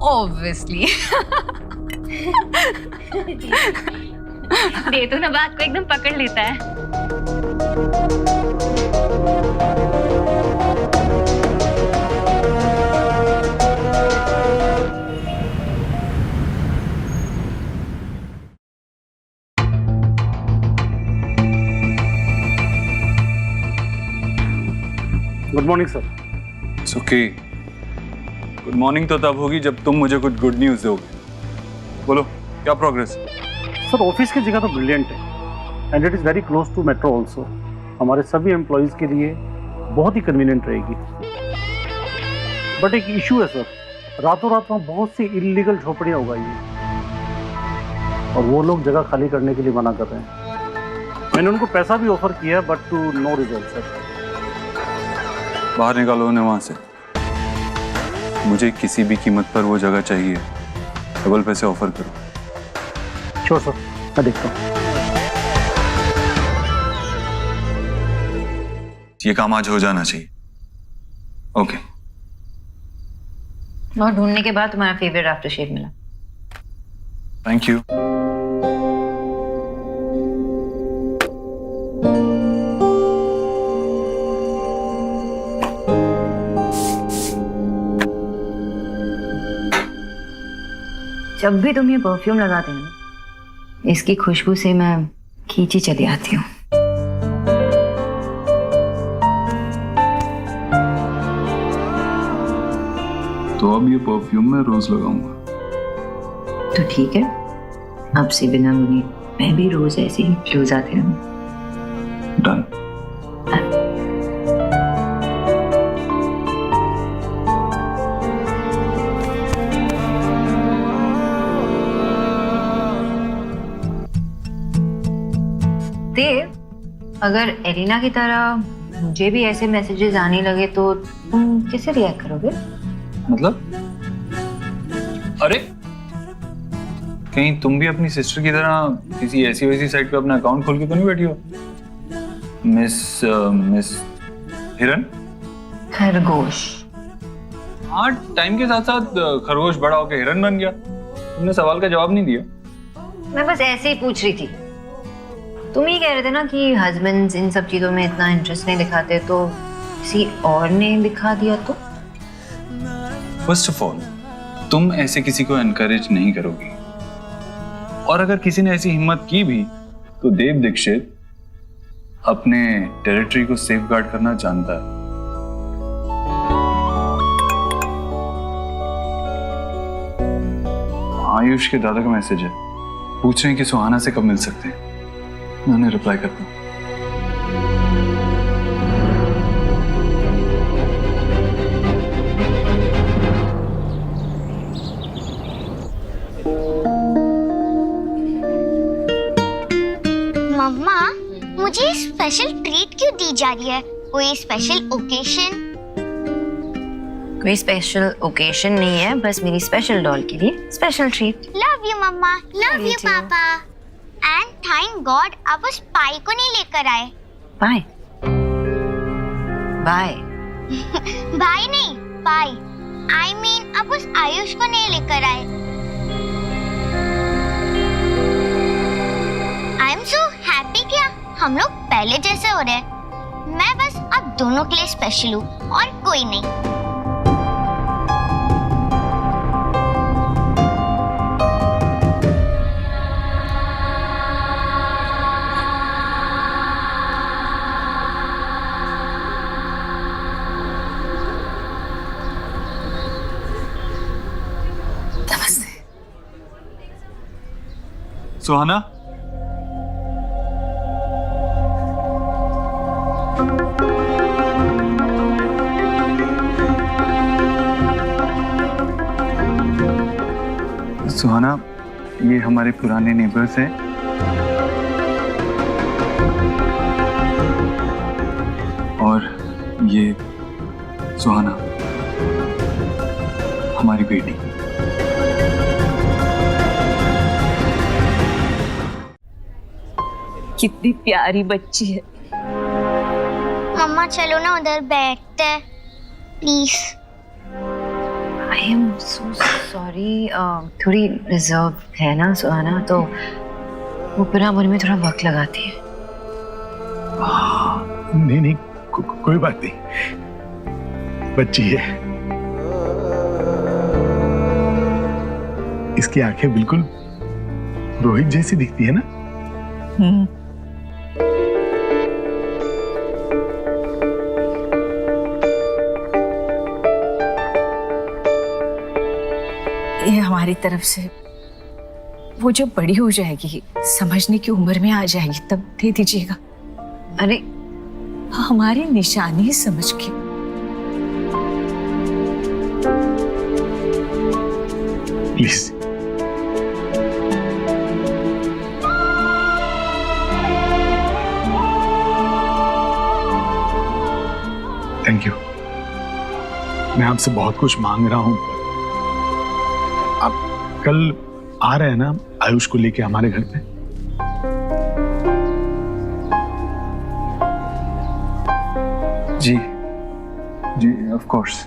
ऑब्वियसली। दे तो ना, बात को एकदम पकड़ लेता है। Good morning sir. It's okay. Good morning तो तब होगी जब तुम मुझे कुछ गुड न्यूज़ दोगे। बोलो, क्या प्रोग्रेस? सर, ऑफिस की जगह तो ब्रिलियंट है and it is very close to metro also. हमारे सभी एम्प्लॉयज़ के लिए बहुत ही कन्वीनियंट रहेगी। बट एक इशू है सर, रातों रात वहाँ बहुत सी इलीगल झोपड़ियाँ उगाई हैं और वो लोग जगह खाली करने के लिए मना कर रहे हैं। मैंने उनको पैसा भी ऑफर किया but to no result sir. बाहर निकालो उन्हें वहां से। मुझे किसी भी कीमत पर वो जगह चाहिए। डबल पैसे ऑफर करो। श्योर सर, मैं देखता हूँ। ये काम आज हो जाना चाहिए। ओके। और ढूंढने के बाद तुम्हारा फेवरेट आफ्टर शेव मिला। Thank you. जब भी तुम ये परफ्यूम लगाते हो ना, इसकी खुशबू से मैं खींची चली आती हूँ। तो अब ये परफ्यूम मैं रोज लगाऊंगा। तो ठीक है, अब से बिना बुनी मैं भी रोज ऐसे ही क्लोज आती रहूँ। डन। देव, अगर एलिना की तरह मुझे भी ऐसे मैसेजेस आने लगे तो तुम कैसे रिएक्ट करोगे? मतलब? अरे, कहीं तुम भी अपनी सिस्टर की तरह किसी ऐसी वैसी साइट पे अपना अकाउंट खोल के तो नहीं बैठी हो? मिस हिरन? खरगोश। हाँ, टाइम के साथ साथ खरगोश बड़ा होकर हिरन बन गया। तुमने सवाल का जवाब नहीं दिया। मैं बस ऐसे ही पूछ रही थी। तुम ही कह रहे थे ना कि हस्बैंड्स इन सब चीजों में इतना इंटरेस्ट नहीं दिखाते, तो किसी और ने दिखा दिया तो? फर्स्ट ऑफ ऑल, तुम ऐसे किसी को एनकरेज नहीं करोगी, और अगर किसी ने ऐसी हिम्मत की भी तो देव दीक्षित अपने टेरिटरी को सेफगार्ड करना जानता है। आयुष के दादा का मैसेज है, पूछ रहे हैं कि सुहाना से कब मिल सकते हैं। मैं उन्हें रिप्लाई करता हूँ। मम्मा, मुझे स्पेशल ट्रीट क्यों दी जा रही है? कोई स्पेशल ओकेशन? कोई स्पेशल ओकेशन नहीं है, बस मेरी स्पेशल डॉल के लिए special treat. Love you mama, love you papa. And thank god आप उस पाई को नहीं लेकर आए। Bye bye. भाई नहीं, पाई। आई मीन आप उस आयुष को नहीं लेकर आए। आई एम सो हैप्पी क्या हम लोग पहले जैसे हो रहे हैं। मैं बस आप दोनों के लिए स्पेशल हूँ और कोई नहीं। सुहाना, सुहाना, ये हमारे पुराने नेबर्स हैं। और ये सुहाना, हमारी बेटी। कितनी प्यारी बच्ची है। मम्मा चलो ना उधर बैठते हैं please. I am so sorry, थोड़ी रिजर्व है ना सुहाना, तो वो पुनः मुझ में थोड़ा वक्त लगाती है। नहीं नहीं, कोई बात नहीं, बच्ची है। इसकी आंखें बिल्कुल रोहित जैसी दिखती है ना। ये हमारी तरफ से, वो जब बड़ी हो जाएगी, समझने की उम्र में आ जाएगी, तब दे दीजिएगा। अरे हमारी निशानी समझ के। प्लीज। Thank you. मैं आपसे बहुत कुछ मांग रहा हूं, आप कल आ रहे हैं ना आयुष को लेके हमारे घर पे? जी जी, of course.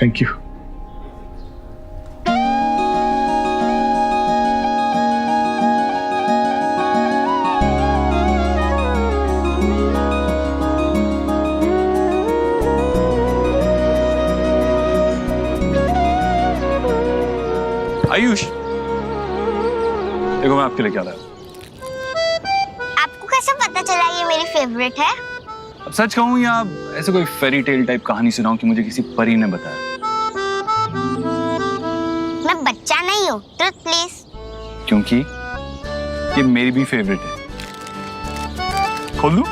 Thank you. Ayush, देखो मैं आपके लिए क्या लाया। आपको कैसे पता चला ये मेरी फेवरेट है? अब सच कहूं या ऐसे कोई फेरी टेल टाइप कहानी सुनाऊं कि मुझे किसी परी ने बताया? मैं बच्चा नहीं हूँ, ट्रुथ प्लीज। क्योंकि ये मेरी भी फेवरेट है। खोल दूं?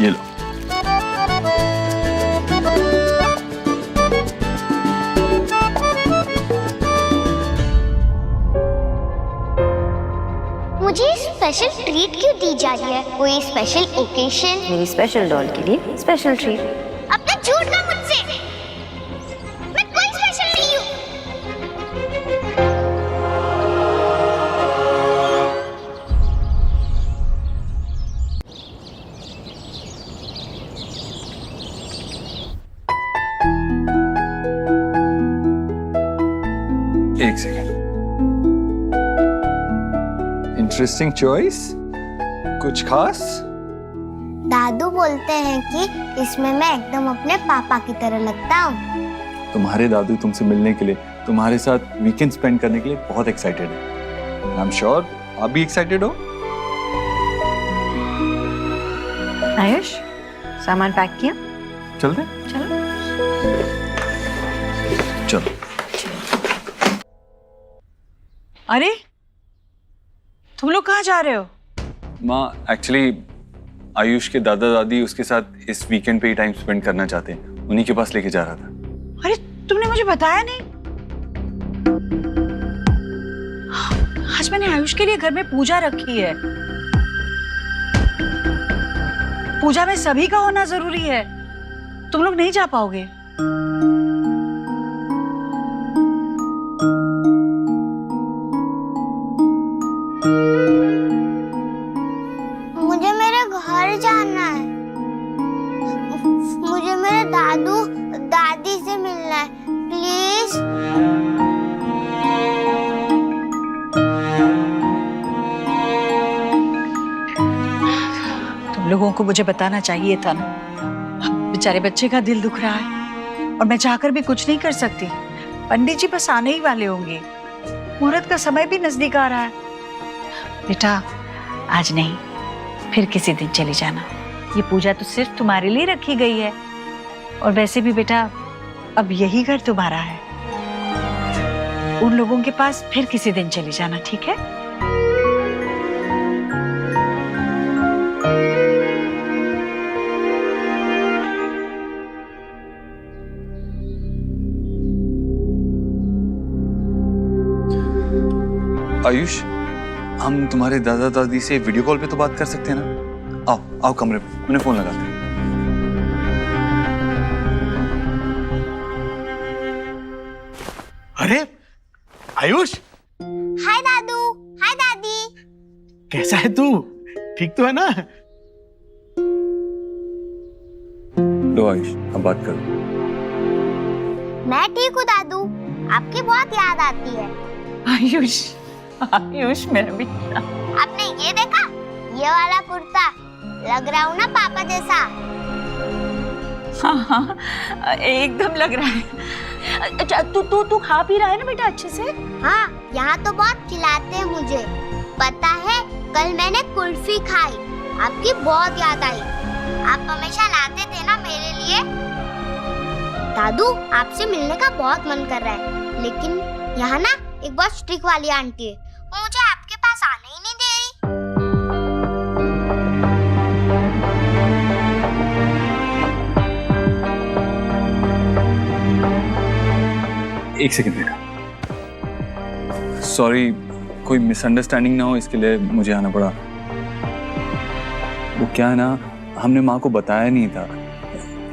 ये लो। मुझे स्पेशल ट्रीट क्यों दी जा रही है? कोई स्पेशल ओकेशन? मेरी स्पेशल डॉल के लिए स्पेशल ट्रीट। अपना झूठ ना मुझसे, मैं कोई स्पेशल नहीं हूँ। एक सेकंड। Interesting choice. कुछ खास? दादू बोलते हैं कि इसमें मैं एकदम अपने पापा की तरह लगता हूँ। तुम्हारे दादू तुमसे मिलने के लिए, तुम्हारे साथ वीकेंड स्पेंड करने के लिए बहुत एक्साइटेड है। आई एम श्योर आप भी एक्साइटेड हो। आयुष, सामान पैक किया? चलते? चलो। चलो। अरे तुम लोग कहाँ जा रहे हो? माँ, एक्चुअली आयुष के दादा दादी उसके साथ इस वीकेंड पे ही टाइम स्पेंड करना चाहते हैं, उन्हीं के पास लेके जा रहा था। अरे तुमने मुझे बताया नहीं। आज मैंने आयुष के लिए घर में पूजा रखी है। पूजा में सभी का होना जरूरी है। तुम लोग नहीं जा पाओगे। मुझे मेरे घर जाना है। मुझे मेरे दादू दादी से मिलना है, प्लीज। तुम लोगों को मुझे बताना चाहिए था ना। बेचारे बच्चे का दिल दुख रहा है और मैं चाहकर भी कुछ नहीं कर सकती। पंडित जी बस आने ही वाले होंगे। मुहूर्त का समय भी नजदीक आ रहा है। बेटा, आज नहीं, फिर किसी दिन चली जाना। ये पूजा तो सिर्फ तुम्हारे लिए रखी गई है। और वैसे भी बेटा, अब यही घर तुम्हारा है। उन लोगों के पास फिर किसी दिन चली जाना, ठीक है? आयुष, हम तुम्हारे दादा दादी से वीडियो कॉल पे तो बात कर सकते हैं ना? आओ आओ कमरे पे, मैंने फोन लगाते हैं। अरे आयुष, हाय दादू, हाय दादी। कैसा है तू? ठीक तो है ना? लो आयुष, अब बात करो। मैं ठीक हूँ दादू, आपकी बहुत याद आती है। आयुष, आयुष मेरा बेटा। आपने ये देखा, ये वाला कुर्ता, लग रहा हूँ ना पापा जैसा। हाँ हाँ, एकदम लग रहा है। अच्छा, तू खा पी रहा है ना बेटा अच्छे से? हाँ, यहाँ तो बहुत खिलाते हैं मुझे। पता है, कल मैंने कुल्फी खाई, आपकी बहुत याद आई। आप हमेशा लाते थे ना मेरे लिए। दादू, आपसे मिलने का बहुत मन कर रहा है, लेकिन यहाँ ना एक बहुत स्ट्रिक्ट वाली आंटी है, वो मुझे आपके पास आने ही नहीं दे रही। एक सेकंड बेटा, सॉरी, कोई मिसअंडरस्टैंडिंग ना हो इसके लिए मुझे आना पड़ा। वो क्या है ना, हमने माँ को बताया नहीं था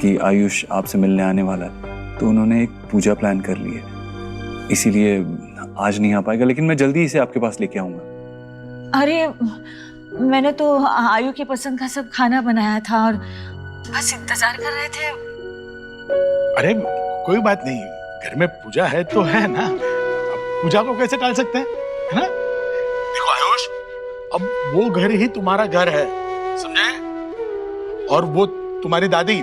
कि आयुष आपसे मिलने आने वाला है, तो उन्होंने एक पूजा प्लान कर ली है, इसीलिए आज नहीं आ पाएगा, लेकिन मैं जल्दी इसे आपके पास लेके आऊंगा। अरे, मैंने तो आयु की पसंद का सब खाना बनाया था और बस इंतजार कर रहे थे। अरे कोई बात नहीं, घर में पूजा है तो है ना, अब पूजा को कैसे टाल सकते हैं, है ना? देखो आयुष, अब वो घर ही तुम्हारा घर है, समझे? और वो तुम्हारी दादी,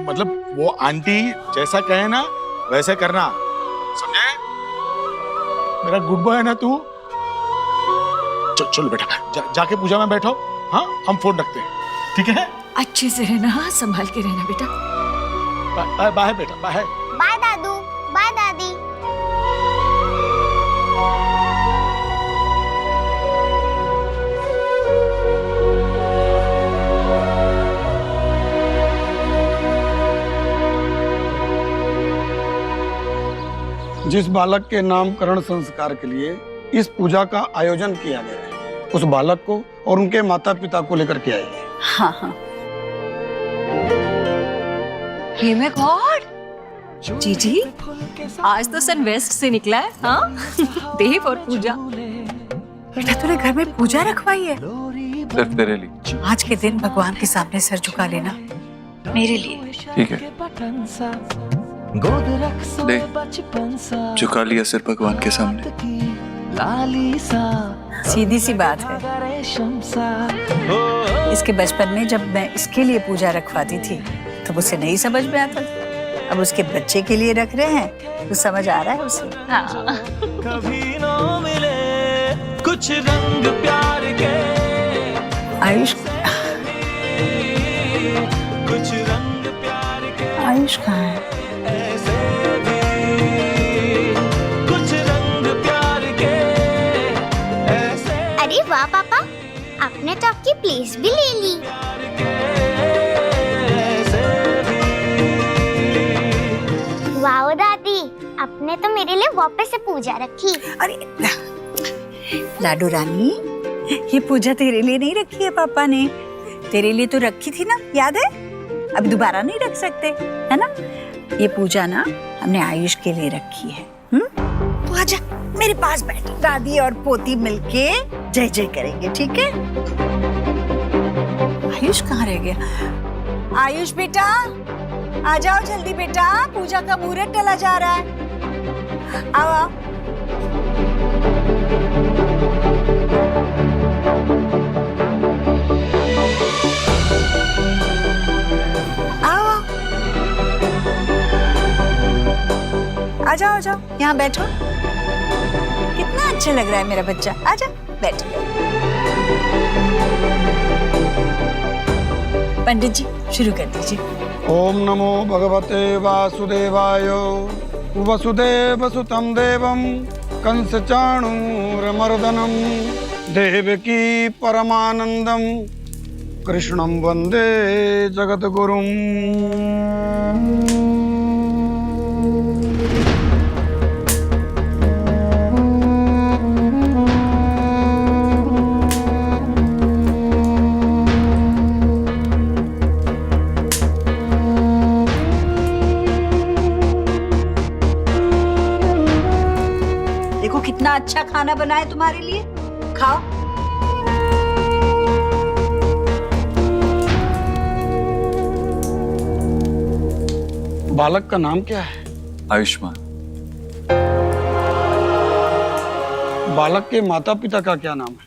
मतलब वो आंटी जैसा कहे ना वैसे करना, समझे? मेरा गुड बॉय है ना तू? चलो बेटा, जाके पूजा में बैठो। हाँ, हम फोन रखते हैं, ठीक है? अच्छे से रहना, संभाल के रहना बेटा। बाय बाय बेटा, बाय। बाय दादू, बाय दादी। जिस बालक के नामकरण संस्कार के लिए इस पूजा का आयोजन किया गया है, उस बालक को और उनके माता पिता को लेकर के आइए। हाँ हाँ। हे माय गॉड, जीजी, आज तो सन वेस्ट से निकला है। हाँ, देव और पूजा। बेटा, तूने घर में पूजा रखवाई है? सिर्फ तेरे लिए। आज के दिन भगवान के सामने सर झुका लेना, मेरे लिए। ठीक है, ले, झुका लिया सिर भगवान के सामने। सीधी सी बात है, इसके बचपन में जब मैं इसके लिए पूजा रखवाती थी तो उसे नहीं समझ में आता था। अब उसके बच्चे के लिए रख रहे हैं तो समझ आ रहा है उसे। हाँ। कभी ना मिले कुछ रंग प्यार के। आयुष, कुछ रंग प्यार के। आयुष कहाँ है? अरे वाह पापा, आपने तो आपकी प्लेस भी ले ली। वाह दादी, आपने तो मेरे लिए वापस से पूजा रखी। अरे लाडू रानी, ये पूजा तेरे लिए नहीं रखी है पापा ने, तेरे लिए तो रखी थी ना, याद है? अब दोबारा नहीं रख सकते, है ना? ये पूजा ना हमने आयुष के लिए रखी है। तो आजा मेरे पास बैठ, दादी और पोती मिलके जय जय करेंगे, ठीक है? आयुष कहाँ रह गया? आयुष बेटा, आ जाओ जल्दी बेटा, पूजा का मुहूर्त टला जा रहा है। आओ आओ। आओ, आ जाओ, आ जाओ, यहाँ बैठो। कितना अच्छा लग रहा है मेरा बच्चा, आजा बैठ। पंडित जी, शुरू कर दीजिए। ओम नमो भगवते वासुदेवाय। वसुदेवसुतं देवं कंसचाणूरमर्दनं देवकी परमानंदं कृष्णं वंदे जगद्गुरुं। इतना अच्छा खाना बनाए तुम्हारे लिए, खाओ। बालक का नाम क्या है? आयुष्मान। बालक के माता पिता का क्या नाम है?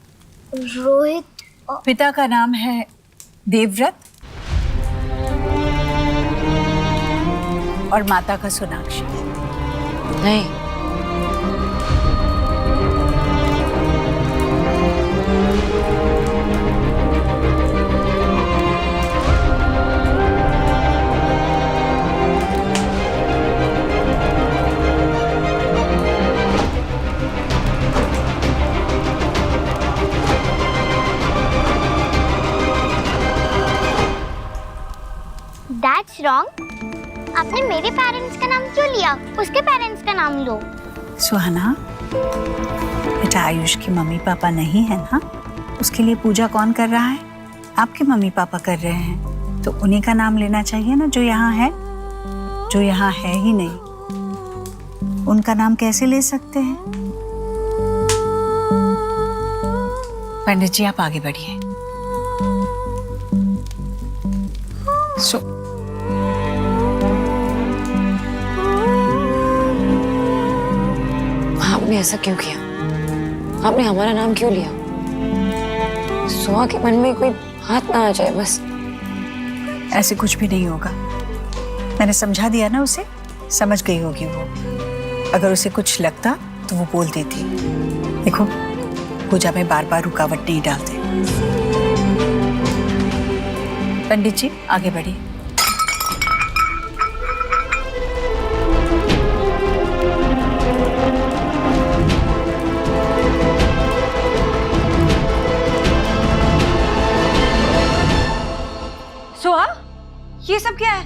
रोहित। पिता का नाम है देवव्रत और माता का सोनाक्षी। नहीं, That's wrong. आपने मेरे पेरेंट्स का नाम क्यों लिया? उसके पेरेंट्स का नाम लो। सुहाना, बेटा आयुष के मम्मी पापा नहीं है ना, उसके लिए पूजा कौन कर रहा है? आपके मम्मी पापा कर रहे हैं, तो उन्हीं का नाम लेना चाहिए ना, जो यहाँ है। जो यहाँ है ही नहीं, उनका नाम कैसे ले सकते हैं? पंडित जी आप आगे बढ़िए। आपने ऐसा क्यों किया? आपने हमारा नाम क्यों लिया? सुहा के मन में कोई हाथ ना आ जाए बस। ऐसे कुछ भी नहीं होगा, मैंने समझा दिया ना उसे, समझ गई होगी वो। अगर उसे कुछ लगता तो वो बोल देती। देखो पूजा में बार बार रुकावट नहीं डालते। पंडित जी आगे बढ़िए। सुहा, ये सब क्या है?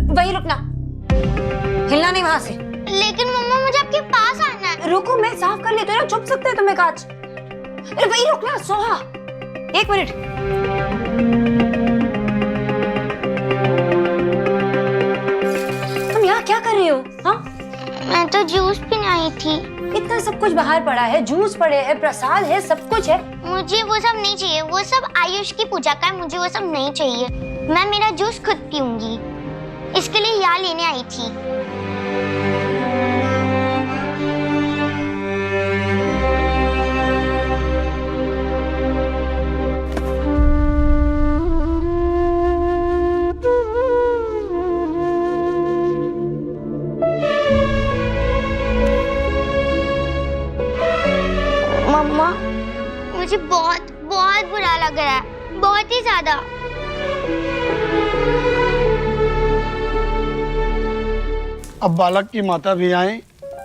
वही रुकना, हिलना नहीं वहां से। लेकिन मम्मा मुझे आपके पास आना है। रुको, मैं साफ कर लेती हूँ ना, चुप सकते हैं तुम्हें कांच। अरे वही रुकना सोहा, एक मिनट। तुम यहाँ क्या कर रही हो? हाँ, मैं तो जूस पीने आई थी। इतना सब कुछ बाहर पड़ा है, जूस पड़े है, प्रसाद है, सब कुछ है। मुझे वो सब नहीं चाहिए, वो सब आयुष की पूजा का है, मुझे वो सब नहीं चाहिए। मैं मेरा जूस खुद पीऊंगी, इसके लिए यहाँ लेने आई थी। मम्मा मुझे बहुत बहुत बुरा लग रहा है, बहुत ही ज्यादा। अब बालक की माता भी आए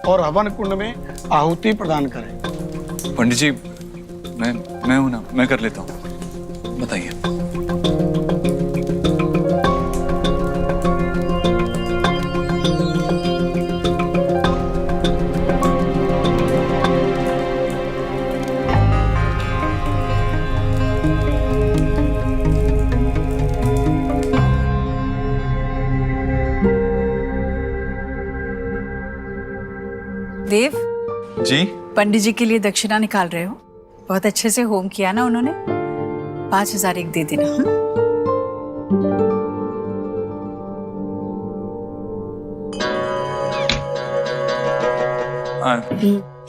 और हवन कुंड में आहुति प्रदान करें। पंडित जी, मैं हूं ना, मैं कर लेता हूँ, बताइए। देव जी, पंडित जी के लिए दक्षिणा निकाल रहे हो? बहुत अच्छे से होम किया ना उन्होंने। 5,000 एक दे देना।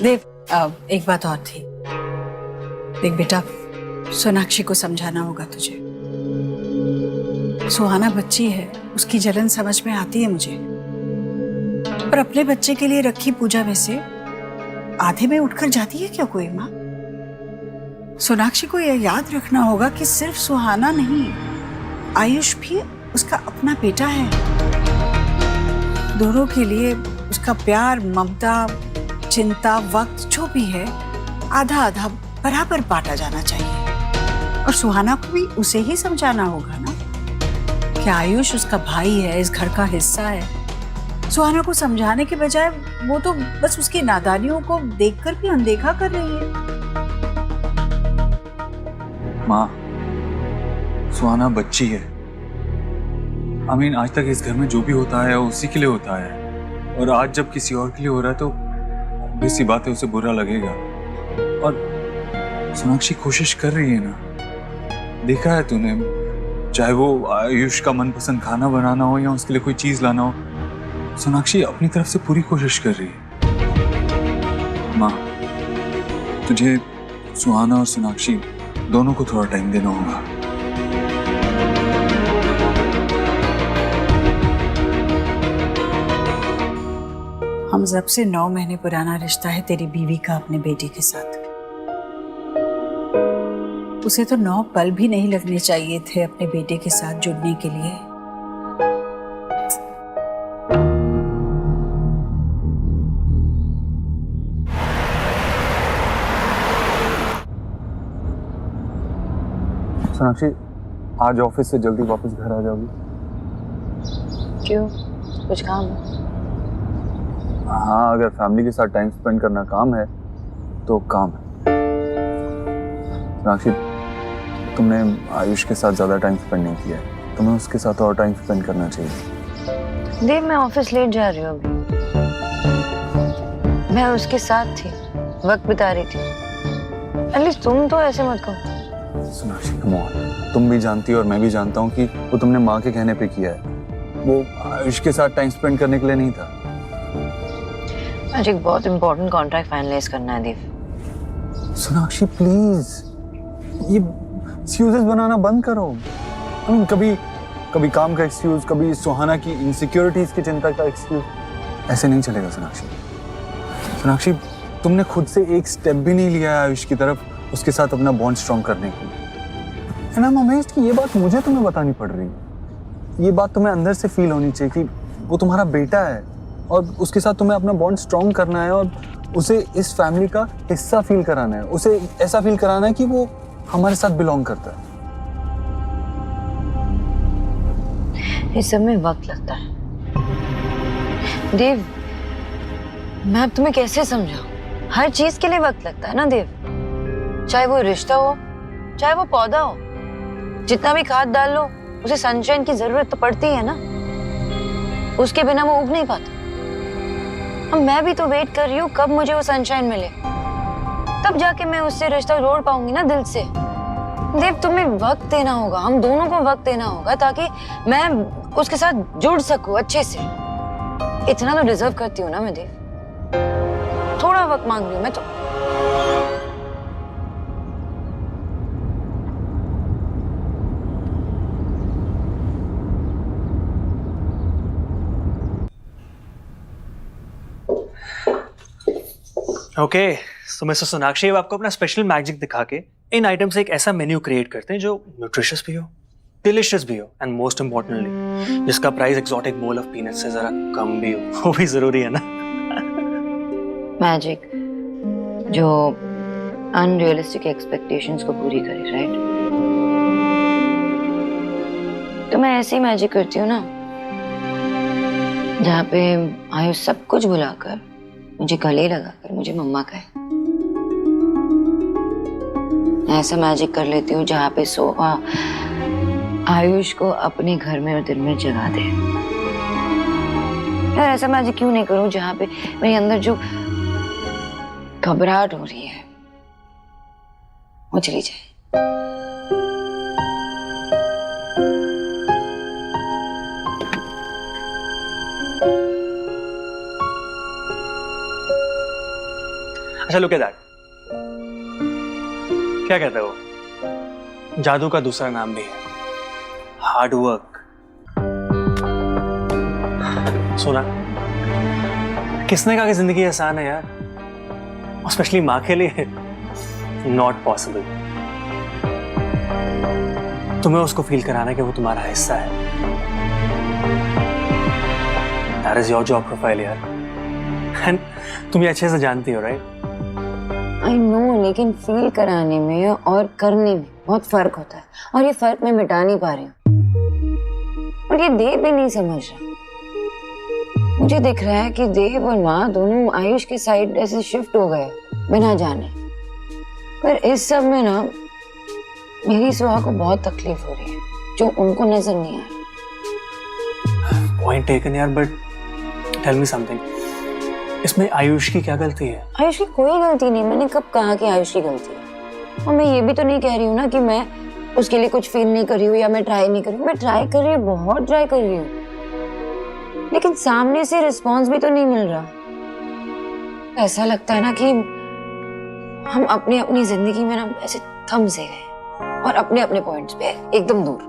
देव एक बात और थी। देख बेटा, सोनाक्षी को समझाना होगा तुझे। सुहाना बच्ची है, उसकी जलन समझ में आती है मुझे, पर अपने बच्चे के लिए रखी पूजा में से आधे में उठकर जाती है क्या कोई माँ? सोनाक्षी को यह याद रखना होगा कि सिर्फ सुहाना नहीं, आयुष भी उसका अपना बेटा है। दोनों के लिए उसका प्यार, ममता, चिंता, वक्त जो भी है, आधा आधा बराबर बांटा जाना चाहिए। और सुहाना को भी उसे ही समझाना होगा ना कि आयुष उसका भाई है, इस घर का हिस्सा है। सुहाना को समझाने के बजाय वो तो बस उसकी नादानियों को देखकर भी अनदेखा कर रही है। माँ, सुहाना बच्ची है। आज तक इस घर में जो भी होता है उसी के लिए होता है, और आज जब किसी और के लिए हो रहा है तो ऐसी बातें उसे बुरा लगेगा। और सोनाक्षी कोशिश कर रही है ना, देखा है तूने, चाहे वो आयुष का मनपसंद खाना बनाना हो या उसके लिए कोई चीज लाना हो, सोनाक्षी अपनी तरफ से पूरी कोशिश कर रही है। माँ, तुझे सुहाना और सोनाक्षी दोनों को थोड़ा टाइम देना होगा। हम जब से 9 महीने पुराना रिश्ता है तेरी बीवी का अपने बेटे के साथ। उसे तो 9 पल भी नहीं लगने चाहिए थे अपने बेटे के साथ जुड़ने के लिए। सोनाक्षी, आज ऑफिस से जल्दी वापस घर आ जाओगी? क्यों, कुछ काम है? हाँ, अगर फैमिली के साथ टाइम स्पेंड करना काम है तो काम है। सोनाक्षी, तुमने आयुष के साथ ज्यादा टाइम स्पेंड नहीं किया है, तुम्हें उसके साथ और टाइम स्पेंड करना चाहिए। देव, मैं ऑफिस लेट जा रही हूँ अभी। मैं उसके साथ थी, वक्त बिता रही थी। एटलीस्ट तुम तो ऐसे मत कहो। सोनाक्षी, कम ऑन, तुम भी जानती हो और मैं भी जानता हूँ कि वो तुमने माँ के कहने पे किया है, वो आयुष के साथ टाइम स्पेंड करने के लिए नहीं था। मुझे एक बहुत इंपॉर्टेंट कॉन्ट्रैक्ट फाइनलाइज करना है देव। सोनाक्षी प्लीज, ये एक्सक्यूजेस बनाना बंद करो। कभी काम का एक्सक्यूज, कभी सुहाना की इनसिक्योरिटीज की चिंता का एक्सक्यूज, ऐसे नहीं चलेगा सोनाक्षी। सोनाक्षी, तुमने खुद से एक स्टेप भी नहीं लिया है आयुष की तरफ उसके साथ अपना बॉन्ड स्ट्रॉन्ग करने के लिए। एंड आई एम अमेज्ड कि ये बात मुझे तुम्हें बतानी पड़ रही है। ये बात तुम्हें अंदर से फील होनी चाहिए कि वो तुम्हारा बेटा है और उसके साथ तुम्हें अपना बॉन्ड स्ट्रॉन्ग करना है और उसे इस फैमिली का हिस्सा फील कराना है, उसे ऐसा फील कराना है कि वो हमारे साथ बिलोंग करता है। इस सब में वक्त लगता है देव। मैं अब तुम्हें कैसे समझाऊं? हर चीज के लिए वक्त लगता है ना देव। चाहे वो रिश्ता हो, चाहे वो पौधा हो, जितना भी खाद डाल लो उसे सनशाइन की जरूरत तो पड़ती है ना। उसके बिना वो उग नहीं पाता। अब मैं भी तो वेट कर रही हूँ कब मुझे वो सनशाइन मिले, तब जाके मैं उससे रिश्ता जोड़ पाऊंगी ना दिल से। देव, तुम्हें वक्त देना होगा, हम दोनों को वक्त देना होगा ताकि मैं उसके साथ जुड़ सकूं अच्छे से। इतना तो डिजर्व करती हूँ ना मैं देव। थोड़ा वक्त मांग रही हूँ मैं तो। ओके, तो मिस्टर सोनाक्षी, अब आपको अपना स्पेशल मैजिक दिखा के इन आइटम से एक ऐसा मेन्यू क्रिएट करते हैं जो न्यूट्रिशियस भी हो, डिलिशियस भी हो एंड मोस्ट इम्पोर्टेंटली जिसका price exotic bowl of peanut से जरा कम भी हो। वो भी जरूरी है ना। मैजिक जो अनरियलिस्टिक एक्सपेक्टेशंस को पूरी करे, राइट? तो मैं ऐसी मैजिक करती हूँ ना जहाँ पे आयुष सब कुछ भुलाकर मुझे गले लगाकर मुझे मम्मा कहे। ऐसा मैजिक कर लेती हूँ जहाँ पे सोहा आयुष को अपने घर में और दिल में जगा दे। यार, ऐसा मैजिक क्यों नहीं करूँ जहाँ पे मेरे अंदर जो घबराहट हो रही है वो चली जाए। अच्छा, लुक एट दैट। क्या कहते हो? जादू का दूसरा नाम भी है हार्ड वर्क। सुना, किसने कहा कि जिंदगी आसान है यार, स्पेशली माँ के लिए नॉट पॉसिबल। तुम्हें उसको फील कराना कि वो तुम्हारा हिस्सा है, that is your job profile यार। एंड तुम ये अच्छे से जानती हो, राइट? आई नो, लेकिन फील कराने में और करने में बहुत फर्क होता है और ये फर्क मैं मिटा नहीं पा रही हूँ। और ये देव भी नहीं समझ रहा। मुझे दिख रहा है कि देव और माँ दोनों आयुष के साइड ऐसे शिफ्ट हो गए बिना जाने। पर इस सब में ना मेरी सुहा को बहुत तकलीफ हो रही है जो उनको नजर नहीं आ रही। पॉइंट टेकन यार, बट टेल मी समथिंग। इसमें आयुष की क्या गलती है? आयुष की कोई गलती नहीं, मैंने कब कहा कि आयुष की गलती है? और मैं ये भी तो नहीं कह रही हूँ ना कि मैं उसके लिए कुछ फील नहीं कर रही हूँ या मैं ट्राई नहीं कर रही हूँ। मैं ट्राई कर रही हूँ, बहुत ट्राई कर रही हूँ, लेकिन सामने से रिस्पॉन्स भी तो नहीं मिल रहा। ऐसा लगता है ना कि हम अपनी अपनी जिंदगी में ना ऐसे थम से गए और अपने अपने पॉइंट्स पे एकदम दूर।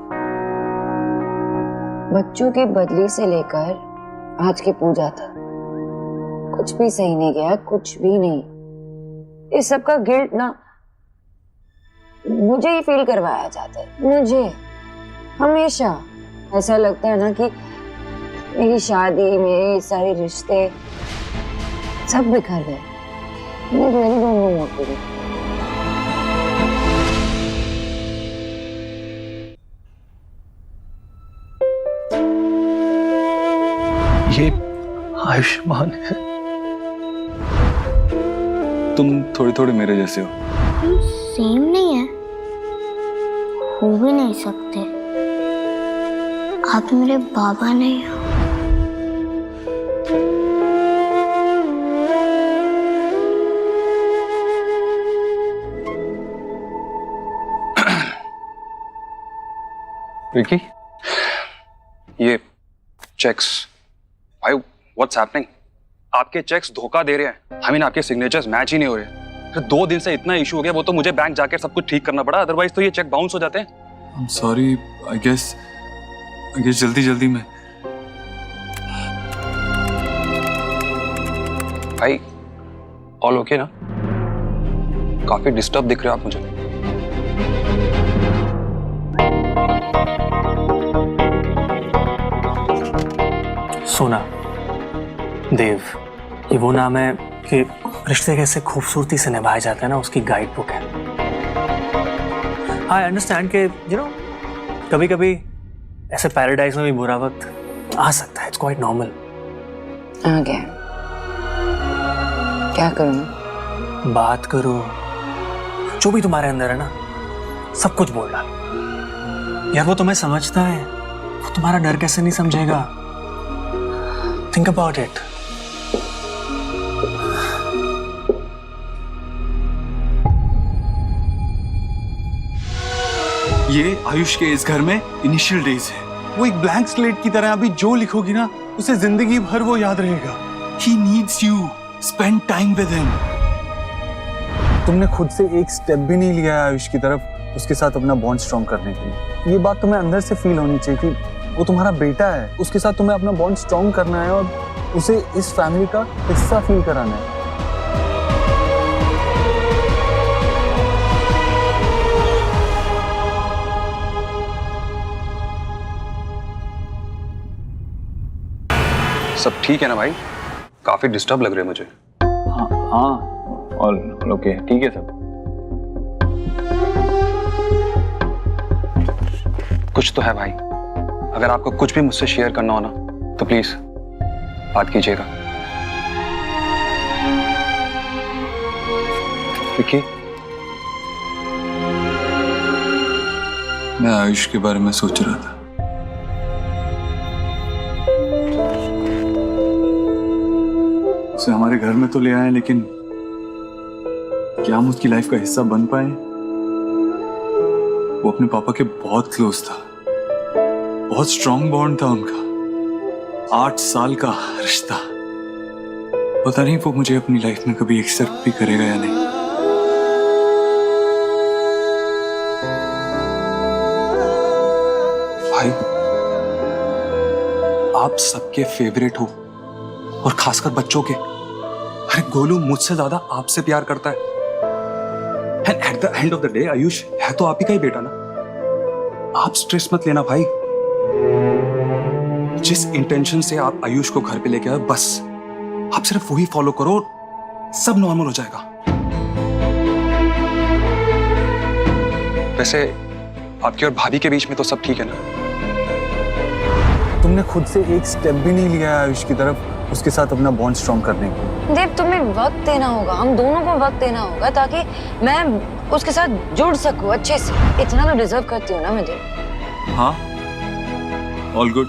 बच्चों की बदली से लेकर आज की पूजा तक कुछ भी सही नहीं गया, कुछ भी नहीं। इस सब का गिल्ट ना मुझे ही फील करवाया जाता है। मुझे हमेशा ऐसा लगता है ना कि मेरी शादी, मेरे सारे रिश्ते सब बिखर गए। मेरी दोनों मोटी गई। ये आयुष्मान है। तुम थोड़े थोड़े मेरे जैसे हो। सेम नहीं है, हो भी नहीं सकते। आप मेरे बाबा नहीं हो। विकी, ये चेक्स, भाई व्हाट्स हैपनिंग? आपके चेक्स धोखा दे रहे हैं। आई मीन आपके सिग्नेचर्स मैच ही नहीं हो रहे। फिर 2 दिन से इतना इशू हो गया, वो तो मुझे बैंक जाकर सब कुछ ठीक करना पड़ा, अदरवाइज तो ये चेक बाउंस हो जाते हैं। I am sorry, I guess जल्दी में। भाई ऑल ओके ना? काफी डिस्टर्ब दिख रहे हो आप मुझे। सोना, देव, ये वो नाम है कि रिश्ते कैसे खूबसूरती से निभाए जाते हैं ना, उसकी गाइड बुक है। आई अंडरस्टैंड कि कभी कभी ऐसे पैराडाइज में भी बुरा वक्त आ सकता है। It's quite normal. आ गया, क्या करूं? बात करो, जो भी तुम्हारे अंदर है ना सब कुछ बोल डाल। यार वो तुम्हें समझता है, वो तुम्हारा डर कैसे नहीं समझेगा? Think about it. ये आयुष के इस घर में इनिशियल डेज है। वो एक ब्लैंक स्लेट की तरह, अभी जो लिखोगी ना उसे जिंदगी भर वो याद रहेगा। He needs you. Spend time with him. तुमने खुद से एक स्टेप भी नहीं लिया है आयुष की तरफ, उसके साथ अपना बॉन्ड स्ट्रॉन्ग करने के लिए। ये बात तुम्हें अंदर से फील होनी चाहिए कि वो तुम्हारा बेटा है, उसके साथ तुम्हें अपना बॉन्ड स्ट्रॉन्ग करना है और उसे इस फैमिली का हिस्सा फील कराना है। सब ठीक है ना भाई? काफी डिस्टर्ब लग रहे हैं मुझे। हाँ, ऑल ओके, ठीक है सब। कुछ तो है भाई। अगर आपको कुछ भी मुझसे शेयर करना हो ना तो प्लीज बात कीजिएगा। विकी, मैं आयुष के बारे में सोच रहा था। उसे हमारे घर में तो ले आए, लेकिन क्या हम उसकी लाइफ का हिस्सा बन पाए? वो अपने पापा के बहुत क्लोज था, बहुत स्ट्रॉन्ग बॉन्ड था उनका, 8 साल का रिश्ता। पता नहीं वो मुझे अपनी लाइफ में कभी एक्सेप्ट भी करेगा या नहीं। भाई, आप सबके फेवरेट हो और खासकर बच्चों के। अरे गोलू मुझसे ज्यादा आपसे प्यार करता है। And at the end of the day Ayush है तो आप ही का ही बेटा ना। आप स्ट्रेस मत लेना भाई। जिस इंटेंशन से आप आयुष को घर पे लेके आए, बस आप सिर्फ वही फॉलो करो, सब नॉर्मल हो जाएगा। वैसे आपकी और भाभी के बीच में तो सब ठीक है ना? तुमने खुद से एक स्टेप भी नहीं लिया है आयुष की तरफ, उसके साथ अपना बॉन्ड स्ट्रॉन्ग करने के। देव, तुम्हें वक्त देना होगा, हम दोनों को वक्त देना होगा ताकि मैं उसके साथ जुड़ सकूं अच्छे से। इतना तो डिजर्व करती हूँ ना मैं देव। हाँ, ऑल गुड,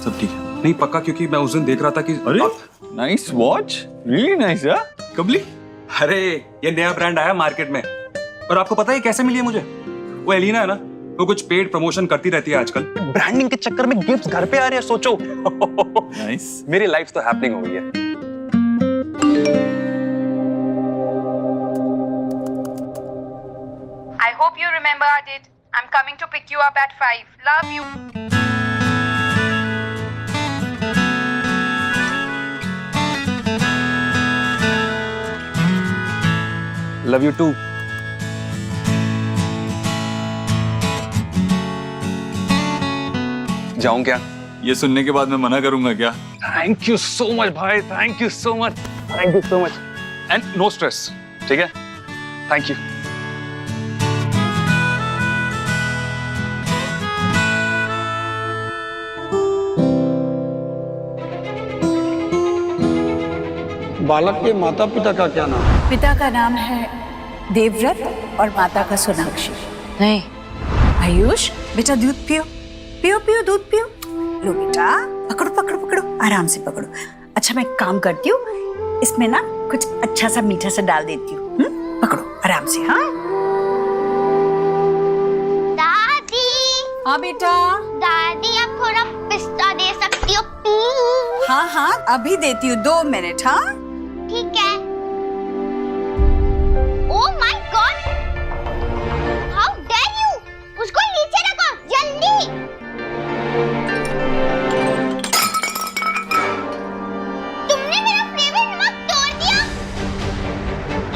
सब ठीक है। नहीं पक्का, क्योंकि मैं उस दिन देख रहा था कि अरे नाइस वॉच, रियली नाइस यार। कब ली? अरे ये नया ब्रांड आया मार्केट में, और आपको पता है कैसे मिली है मुझे? वो एलिना है ना, वो कुछ पेड प्रमोशन करती रहती है आजकल। ब्रांडिंग के चक्कर में गिफ्ट्स घर पे आ रहे हैं, सोचो। नाइस। मेरी लाइफ तो हैपनिंग हो गई है। I hope you remembered it. I'm coming to pick you up at 5. Love you. Love you too. जाऊं क्या? ये सुनने के बाद मैं मना करूंगा क्या? थैंक यू सो मच भाई, thank you so much, thank you so much. And no stress, ठीक है? Thank you. बालक के माता पिता का क्या नाम है? पिता का नाम है देवव्रत और माता का सोनाक्षी। नहीं, आयुष बेटा दूध पियो, पियो पियो दूध पियो। लो बेटा, पकड़ो पकड़ो पकड़ो, आराम से पकड़ो। अच्छा मैं एक काम करती हूँ, इसमें ना कुछ अच्छा सा मीठा सा डाल देती हूँ। पकड़ो आराम से। हाँ दादी। हाँ बेटा। दादी आप थोड़ा पिस्ता दे सकती हो प्लीज? हाँ हाँ अभी देती हूँ, 2 मिनट। हाँ ठीक है। Oh my god, how dare you! उसको नीचे रखो जल्दी। तुमने मेरा फेवरेट मग तोड़ दिया।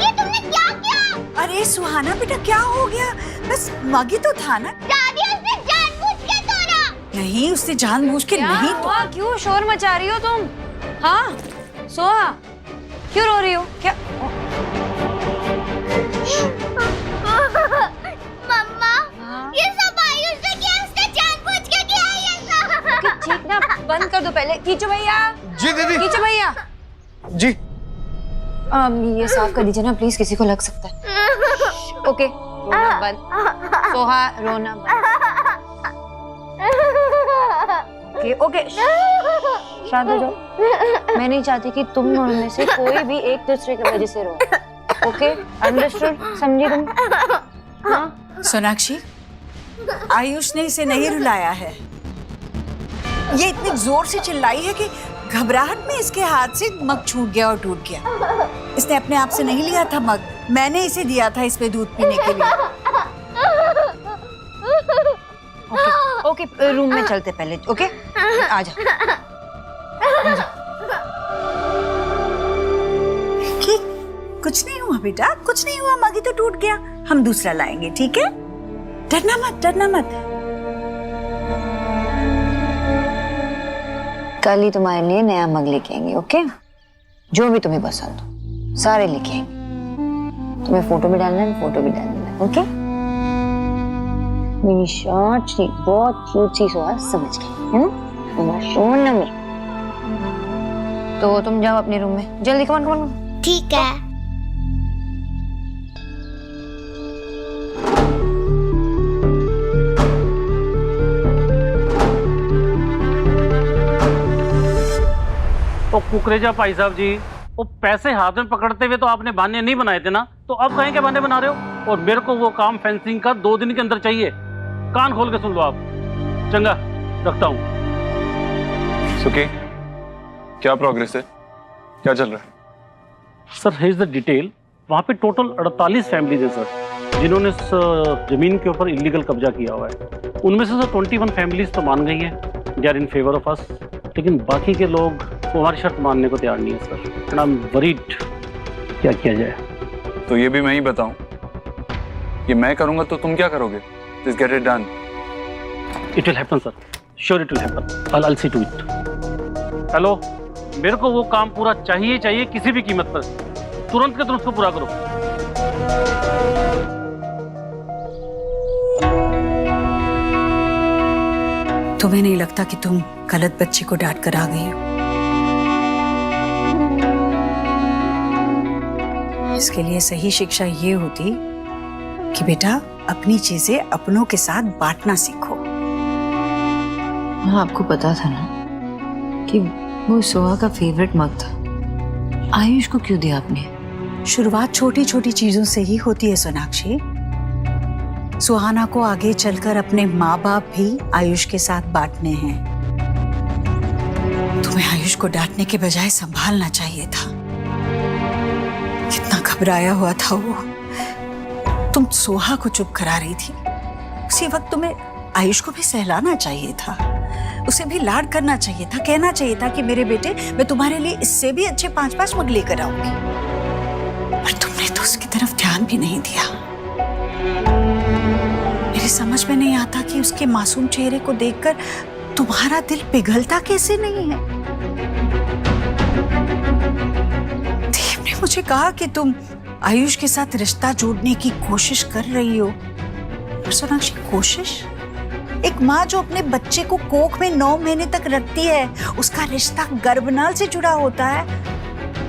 ये तुमने क्या किया? अरे सुहाना बेटा क्या हो गया? बस मग ही तो था ना। दादी उसने जानबूझ के तोड़ा। नहीं उसने जानबूझ के नहीं हुआ? क्यों शोर मचा रही हो तुम? हाँ सोहा, क्यों रो रही हो? क्या मम्मा, ये सब आयुष ने किया, उसने जानबूझ के किया ये सब। चीखना बंद कर दो पहले। खींचो भैया। जी दीदी। खींचो भैया। जी। ये साफ कर दीजिए ना प्लीज, किसी को लग सकता है। ओके रोना बंद। सोहा रोना बंद। ओके शांत हो जाओ। मैं नहीं चाहती कि तुम दोनों में से कोई भी एक दूसरे की वजह से रो। Okay understood? समझी तुम? हाँ? सोनाक्षी, आयुष ने इसे नहीं रुलाया है। ये इतनी जोर से चिल्लाई है कि घबराहट में इसके हाथ से मग छूट गया और टूट गया। इसने अपने आप से नहीं लिया था मग, मैंने इसे दिया था इसमें दूध पीने के लिए। ओके रूम में चलते पहले। ओके आजा। कुछ नहीं हुआ बेटा, कुछ नहीं हुआ, मग ही तो टूट गया। हम दूसरा लाएंगे, ठीक है? डरना मत, डरना मत। कल ही तुम्हारे लिए नया मग लेके आएंगे। ओके जो भी तुम्हें पसंद हो सारे लेके आएंगे। तुम्हें फोटो भी डालना है, फोटो भी डालना है। ओके मेरी शॉर्ट सी बहुत क्यूट सी सोहा समझ गई है ना? सोना में तो तुम जाओ अपने रूम में जल्दी। कमान कमान। ठीक है। तो कुकरेजा भाई साहब जी, वो पैसे हाथ में पकड़ते हुए तो आपने बहाने नहीं बनाए थे ना, तो अब कहीं के बहाने बना रहे हो? और मेरे को वो काम फेंसिंग का 2 दिन के अंदर चाहिए। कान खोल के सुन लो आप। चंगा रखता हूँ। सुखी, क्या प्रोग्रेस है? क्या चल रहा है? Sir hedge the detail. वहाँ पे टोटल 48 फैमिलीज है सर, जिन्होंने इस जमीन के ऊपर इलीगल कब्जा किया हुआ है। उनमें से सर 21 फैमिलीज तो मान गई हैं, they are in favour of us, लेकिन बाकी के लोग तो हमारी शर्त मानने को तैयार नहीं है sir. And I am worried, क्या किया जाए? तो ये भी मैं ही बताऊं, ये मैं करूंगा तो तुम क्या करोगे? Just get it done. It will happen, sir. Sure, it will happen. I'll see to it. Hello, मेरे को वो काम पूरा चाहिए चाहिए किसी भी कीमत पर। तुरंत के तुरंत उसको पूरा करो। तुम्हें नहीं लगता कि तुम गलत बच्चे को डांट कर आ गई हो? इसके लिए सही शिक्षा ये होती कि बेटा अपनी चीजें अपनों के साथ बांटना सीखो। हाँ आपको पता था ना कि वो सोहा का फेवरेट मग था, आयुष को क्यों दिया आपने? शुरुआत छोटी छोटी चीजों से ही होती है सोनाक्षी। सुहाना को आगे चलकर अपने माँ बाप भी आयुष के साथ बांटने हैं। तुम्हें आयुष को डांटने के बजाय संभालना चाहिए था। कितना घबराया हुआ था वो। तुम सोहा को चुप करा रही थी, उसी वक्त तुम्हें आयुष को भी सहलाना चाहिए था, उसे भी लाड करना चाहिए था, कहना चाहिए था कि मेरे बेटे, मैं तुम्हारे लिए इससे भी अच्छे 5-5 मग लेकर आऊंगी। पर तुमने तो उसकी तरफ ध्यान भी नहीं दिया। मेरे समझ में नहीं आता कि उसके मासूम चेहरे को देखकर तुम्हारा दिल पिघलता कैसे नहीं है। देव ने मुझे कहा कि तुम आयुष के साथ रिश्ता जोड़ने की कोशिश कर रही हो। पर सोनाक्षी, कोशिश? एक माँ जो अपने बच्चे को कोख में 9 महीने तक रखती है, उसका रिश्ता गर्भनाल से जुड़ा होता है,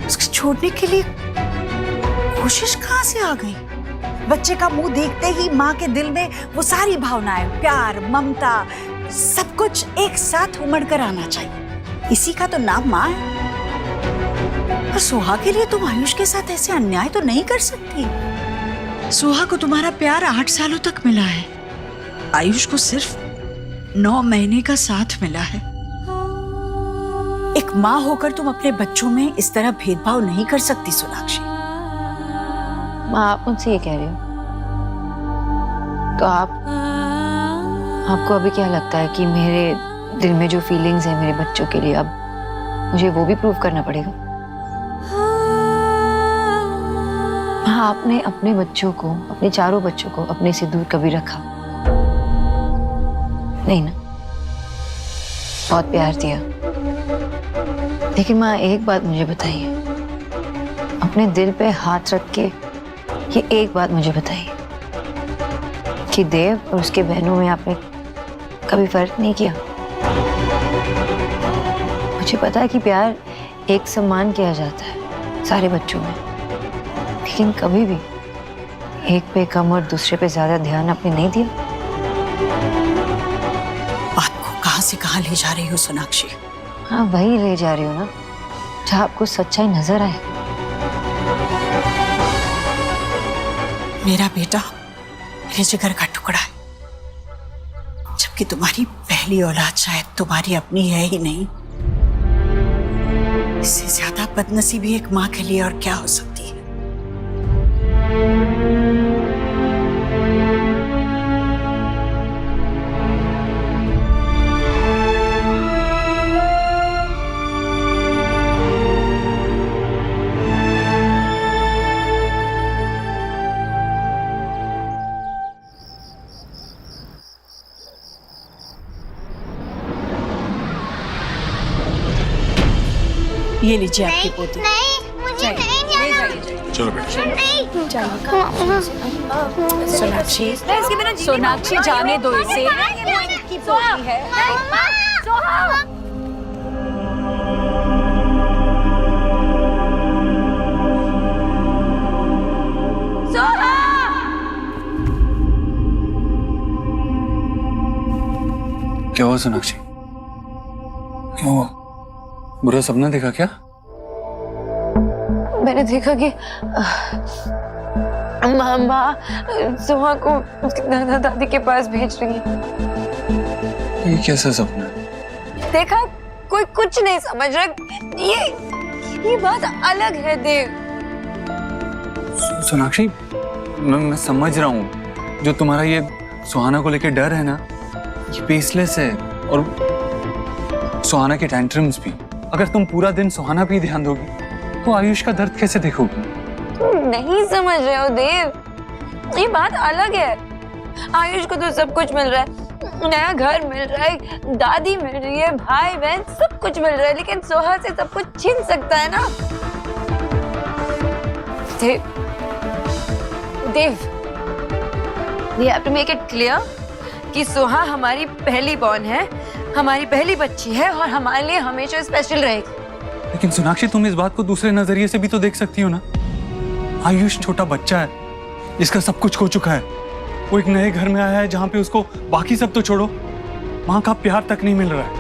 उसको छोड़ने के लिए कोशिश कहाँ से आ गई? बच्चे का मुंह देखते ही माँ के दिल में वो सारी भावनाएं, प्यार, ममता, सब कुछ एक साथ उमड़ कर आना चाहिए। इसी का तो नाम माँ है। पर सोहा के लिए तुम आयुष के साथ ऐसे अन्याय तो नहीं कर सकती। सोहा को तुम्हारा प्यार 8 सालों तक मिला है, आयुष को सिर्फ 9 महीने का साथ मिला है। एक माँ होकर तुम अपने बच्चों में इस तरह भेदभाव नहीं कर सकती सोनाक्षी। माँ, आप मुझसे ये कह रही हो तो आपको अभी क्या लगता है कि मेरे दिल में जो फीलिंग्स है मेरे बच्चों के लिए, अब मुझे वो भी प्रूव करना पड़ेगा? हाँ, आपने अपने बच्चों को, अपने चारों बच्चों को अपने से दूर कभी रखा नहीं ना? बहुत प्यार दिया। लेकिन माँ, एक बात मुझे बताइए, अपने दिल पे हाथ रख के ये एक बात मुझे बताइए कि देव और उसके बहनों में आपने कभी फर्क नहीं किया? मुझे पता है कि प्यार एक समान किया जाता है सारे बच्चों में, लेकिन कभी भी एक पे कम और दूसरे पे ज्यादा ध्यान आपने नहीं दिया। बात को कहां से कहां ले जा रही हो सोनाक्षी? हाँ, वही ले जा रही हो ना जहाँ आपको सच्चाई नजर आए। मेरा बेटा मेरे जिगर का टुकड़ा है, जबकि तुम्हारी पहली औलाद शायद तुम्हारी अपनी है ही नहीं। इससे ज्यादा बदनसीबी एक माँ के लिए और क्या हो सकती है? ये लीजिए आपकी पोती। नहीं, मुझे नहीं जाना। चलो बेटा। नहीं सोनाक्षी, सोनाक्षी जाने दो इसे। वो इनकी पोती है। क्या हुआ सोनाक्षी? क्या हुआ? बुरा सपना देखा क्या? मैंने देखा कि माँ सोहा को उसके दादा दादी के पास भेज रही है। ये कैसा सपना है? देखा, कोई कुछ नहीं समझ रहा। ये बात अलग है देव। सोनाक्षी, मैं समझ रहा हूँ, जो तुम्हारा ये सुहाना को लेकर डर है ना, ये बेसलेस है। और सुहाना के टेंट्रम्स भी। अगर तुम पूरा दिन सुहाना पे ध्यान दोगी तो आयुष का दर्द कैसे देखोगी? तुम नहीं समझ रहे हो देव, ये बात अलग है। आयुष को तो सब कुछ मिल रहा है, नया घर मिल रहा है, दादी मिल रही है, भाई बहन सब कुछ मिल रहा है, लेकिन सोहा से सब कुछ छीन सकता है ना। देव, we have to make it clear कि सोहा हमारी पहली बॉर्न है, हमारी पहली बच्ची है और हमारे लिए हमेशा स्पेशल रहेगी। लेकिन सोनाक्षी, तुम इस बात को दूसरे नजरिए से भी तो देख सकती हो ना। आयुष छोटा बच्चा है, जिसका सब कुछ खो चुका है। वो एक नए घर में आया है जहाँ पे उसको बाकी सब तो छोड़ो, माँ का प्यार तक नहीं मिल रहा है।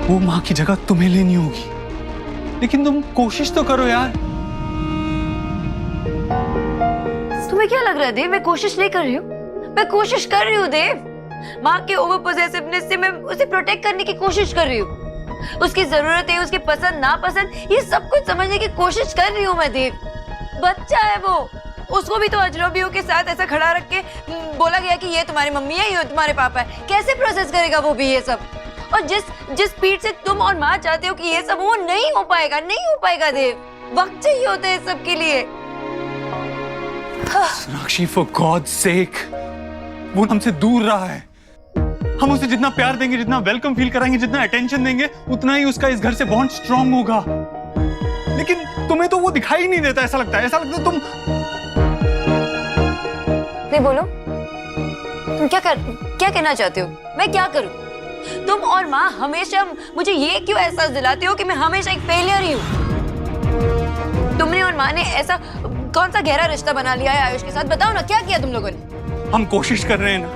वो माँ की जगह तुम्हें लेनी होगी, लेकिन तुम कोशिश तो करो यार। तुम्हें क्या लग रहा है देव, मैं कोशिश नहीं कर रही हूँ? मैं कोशिश कर रही हूँ देव। माँ के ओवर पोजेसिवनेस से मैं उसे प्रोटेक्ट करने की कोशिश कर रही हूँ। उसकी जरूरतें, उसकी पसंद नापसंद, ये सब कुछ समझने की कोशिश कर रही हूँ मैं देव। बच्चा है वो, उसको भी तो अजनबियों के साथ ऐसा खड़ा रख के बोला गया कि ये तुम्हारी मम्मी है, ये तुम्हारे पापा है। कैसे प्रोसेस करेगा वो भी ये सब? और जिस स्पीड से तुम और माँ चाहते हो कि ये सब, वो नहीं हो पाएगा, नहीं हो पाएगा देव। वक्त चाहिए होता है सब के लिए। सोनाक्षी, फॉर गॉड्स सेक, वो हमसे दूर रहा है। हम उसे जितना प्यार देंगे, जितना वेलकम फील कराएंगे, जितना अटेंशन देंगे, उतना ही उसका इस घर से बॉन्ड स्ट्रांग होगा। लेकिन तुम्हें तो वो दिखाई नहीं देता। ऐसा लगता है तुम नहीं बोलो, तुम क्या कहना चाहते हो? मैं क्या करूं? तुम और माँ हमेशा मुझे ये क्यों एहसास दिलाते हो कि मैं हमेशा एक फेलियर ही हूँ? तुमने और माँ ने ऐसा कौन सा गहरा रिश्ता बना लिया है आयुष के साथ? बताओ ना, क्या किया तुम लोगों ने? हम कोशिश कर रहे हैं ना,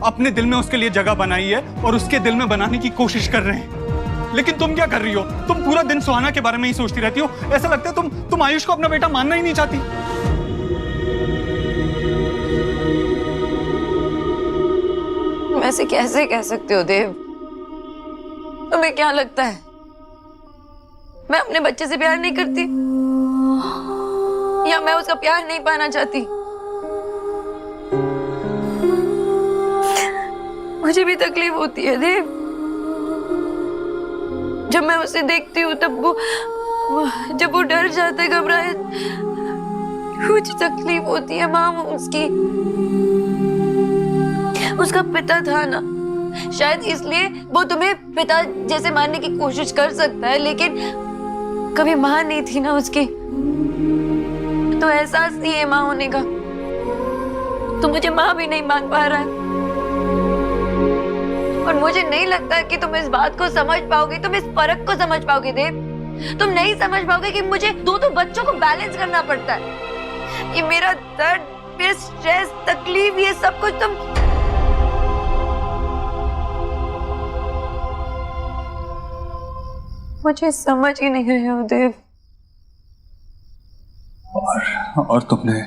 अपने दिल में उसके लिए जगह बनाई है और उसके दिल में बनाने की कोशिश कर रहे हैं। लेकिन तुम क्या कर रही हो? तुम पूरा दिन सुहाना के बारे में ही सोचती रहती हो। ऐसा लगता है तुम आयुष को अपना बेटा मानना ही नहीं चाहती। तुम ऐसे कैसे कह सकते हो देव? तुम्हें क्या लगता है मैं अपने बच्चे से प्यार नहीं करती, या मैं उसका प्यार नहीं पाना चाहती? मुझे भी तकलीफ होती है देव। जब मैं उसे देखती हूँ तब जब वो डर जाता है, घबराए, मुझे तकलीफ होती है। माँ उसकी, उसका पिता था ना, शायद इसलिए वो तुम्हें पिता जैसे मानने की कोशिश कर सकता है, लेकिन कभी माँ नहीं थी ना उसकी, तो एहसास नहीं है माँ होने का। तो मुझे माँ भी नहीं मान पा रहा है, और मुझे नहीं लगता कि तुम इस बात को समझ पाओगे, तुम इस फर्क को समझ पाओगे देव। तुम नहीं समझ पाओगे कि मुझे दो बच्चों को बैलेंस करना पड़ता है। ये मेरा दर्द, मेरा स्ट्रेस, तकलीफ, ये सब कुछ तुम मुझे समझ ही नहीं रहे हो देव। और तुमने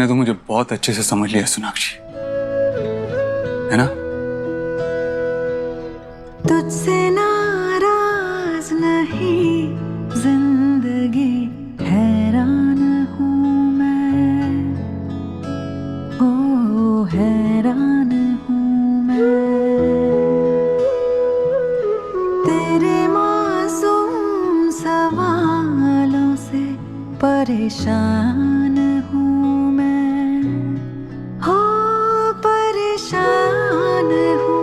तो मुझे बहुत अच्छे से समझ लिया सोनाक्षी, है ना? तुझसे नाराज नहीं जिंदगी, हैरान हूँ मैं, ओ हैरान हूँ मैं, तेरे मासूम सवालों से परेशान हूँ मैं, हो परेशान हूँ।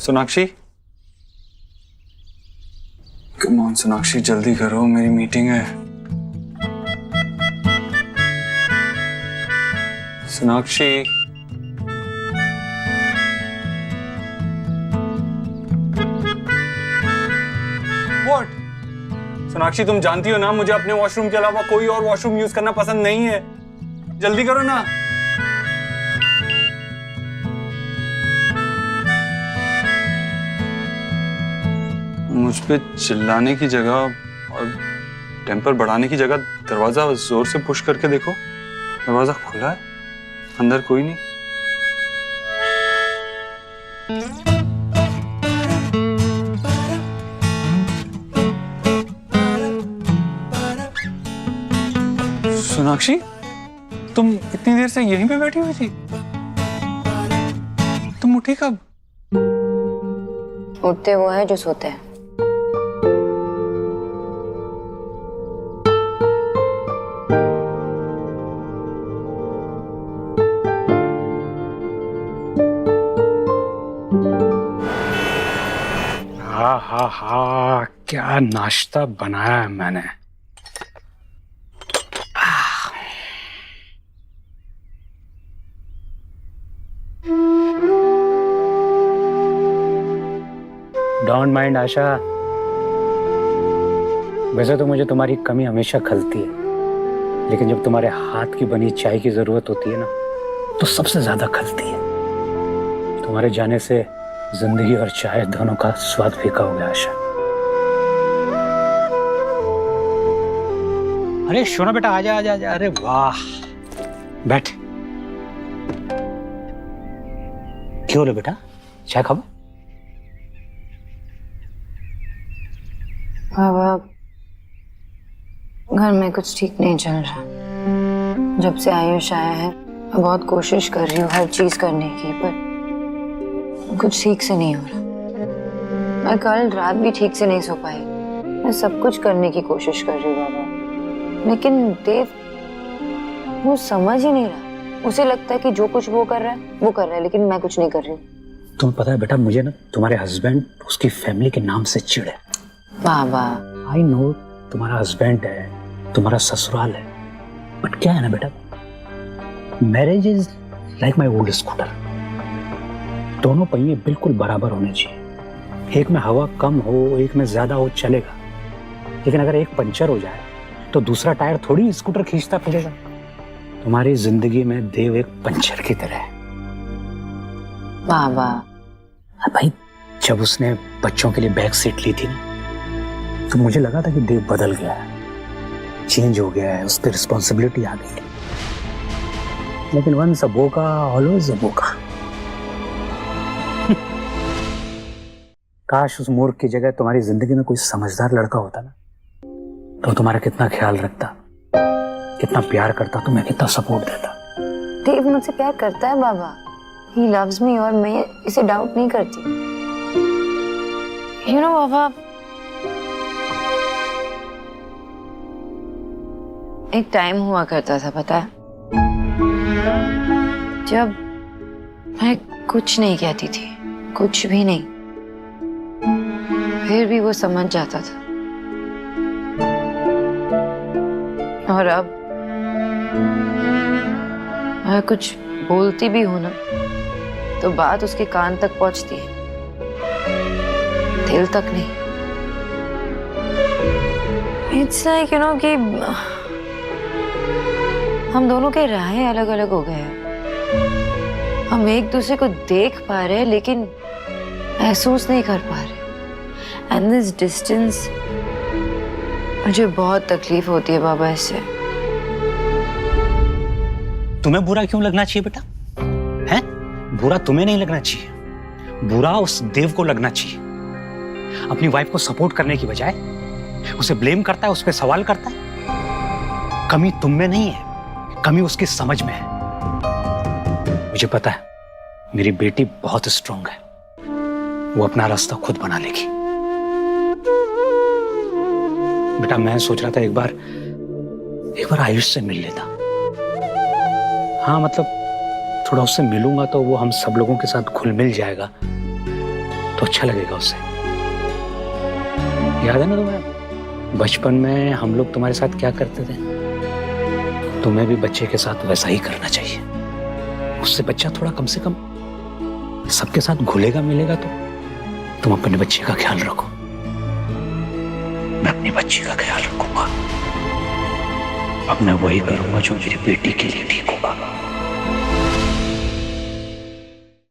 सोनाक्षी, कम ऑन सोनाक्षी, जल्दी करो, मेरी मीटिंग है। सोनाक्षी, व्हाट? सोनाक्षी, तुम जानती हो ना मुझे अपने वॉशरूम के अलावा कोई और वॉशरूम यूज करना पसंद नहीं है। जल्दी करो ना। मुझ पे चिल्लाने की जगह और टेम्पर बढ़ाने की जगह दरवाजा जोर से पुश करके देखो। दरवाजा खुला है, अंदर कोई नहीं। सोनाक्षी, तुम इतनी देर से यहीं पे बैठी हुई थी? तुम उठी कब? उठते वो है जो सोते हैं। हा, क्या नाश्ता बनाया है मैंने। डोंट माइंड आशा, वैसे तो मुझे तुम्हारी कमी हमेशा खलती है, लेकिन जब तुम्हारे हाथ की बनी चाय की जरूरत होती है ना, तो सबसे ज्यादा खलती है। तुम्हारे जाने से जिंदगी और चाय दोनों का स्वाद फीका हो गया आशा। अरे सुनो बेटा, आजा आजा आजा। अरे वाह, बैठ। क्यों रे बेटा, चाय खाओ। बाबा, घर में कुछ ठीक नहीं चल रहा। जब से आयुष आया है मैं बहुत कोशिश कर रही हूँ हर चीज करने की, पर कुछ ठीक से नहीं हो रहा। मैं कल रात भी ठीक से नहीं सो पाई। मैं सब कुछ करने की कोशिश कर रही हूँ बाबा, लेकिन देव वो समझ ही नहीं रहा। उसे लगता है कि जो कुछ वो कर रहा है वो कर रहा है, लेकिन मैं कुछ नहीं कर रही हूँ। तुम्हें पता है बेटा, मुझे ना तुम्हारे हस्बैंड उसकी फैमिली के नाम से चिढ़ है। बाबा आई नो तुम्हारा हस्बैंड है, तुम्हारा ससुराल है, बट क्या है ना बेटा, marriage is like my old scooter. दोनों पहिए बिल्कुल बराबर होने चाहिए। एक में हवा कम हो, एक में ज्यादा हो, चलेगा, लेकिन अगर एक पंचर हो जाए तो दूसरा टायर थोड़ी स्कूटर खींचता फिरेगा। तुम्हारी जिंदगी में देव एक पंचर की तरह है बाबा। भाई, जब उसने बच्चों के लिए बैक सीट ली थी ना, तो मुझे लगा था कि देव बदल गया है, चेंज हो गया है, उस पर रिस्पॉन्सिबिलिटी आ गई है। लेकिन वंस अ बोका ऑलवेज अ बोका। काश उस मूर्ख की जगह तुम्हारी जिंदगी में कोई समझदार लड़का होता ना, तो तुम्हारा कितना ख्याल रखता, कितना प्यार करता, तुम्हें कितना सपोर्ट देता। देव मुझसे प्यार करता है बाबा। ही लव्स मी और मैं इसे डाउट नहीं करती। यू नो बाबा, एक टाइम हुआ करता था पता है, जब मैं कुछ नहीं कहती थी, कुछ भी नहीं, फिर भी वो समझ जाता था। और अब मैं कुछ बोलती भी हूं ना, तो बात उसके कान तक पहुंचती है, दिल तक नहीं। इट्स लाइक यू नो कि हम दोनों के राहें अलग अलग हो गए हैं। हम एक दूसरे को देख पा रहे हैं लेकिन महसूस नहीं कर पा रहे। एंड दिस डिस्टेंस, मुझे बहुत तकलीफ होती है बाबा इससे। तुम्हें बुरा क्यों लगना चाहिए बेटा? हैं? बुरा तुम्हें नहीं लगना चाहिए, बुरा उस देव को लगना चाहिए। अपनी वाइफ को सपोर्ट करने की बजाय उसे ब्लेम करता है, उस पर सवाल करता है। कमी तुम में नहीं है, कमी उसकी समझ में है। मुझे पता है मेरी बेटी बहुत स्ट्रांग है, वो अपना रास्ता खुद बना लेगी। बेटा, मैं सोच रहा था एक बार आयुष से मिल लेता। हाँ मतलब थोड़ा उससे मिलूंगा तो वो हम सब लोगों के साथ घुल मिल जाएगा, तो अच्छा लगेगा उसे। याद है ना तुम्हें बचपन में हम लोग तुम्हारे साथ क्या करते थे? तुम्हें भी बच्चे के साथ वैसा ही करना चाहिए। उससे बच्चा थोड़ा कम से कम सबके साथ घुलेगा मिलेगा। तो तुम अपने बच्चे का ख्याल रखो, मैं अपनी बच्ची का ख्याल रखूंगा। अब मैं वही करूंगा जो मेरी बेटी के लिए ठीक होगा।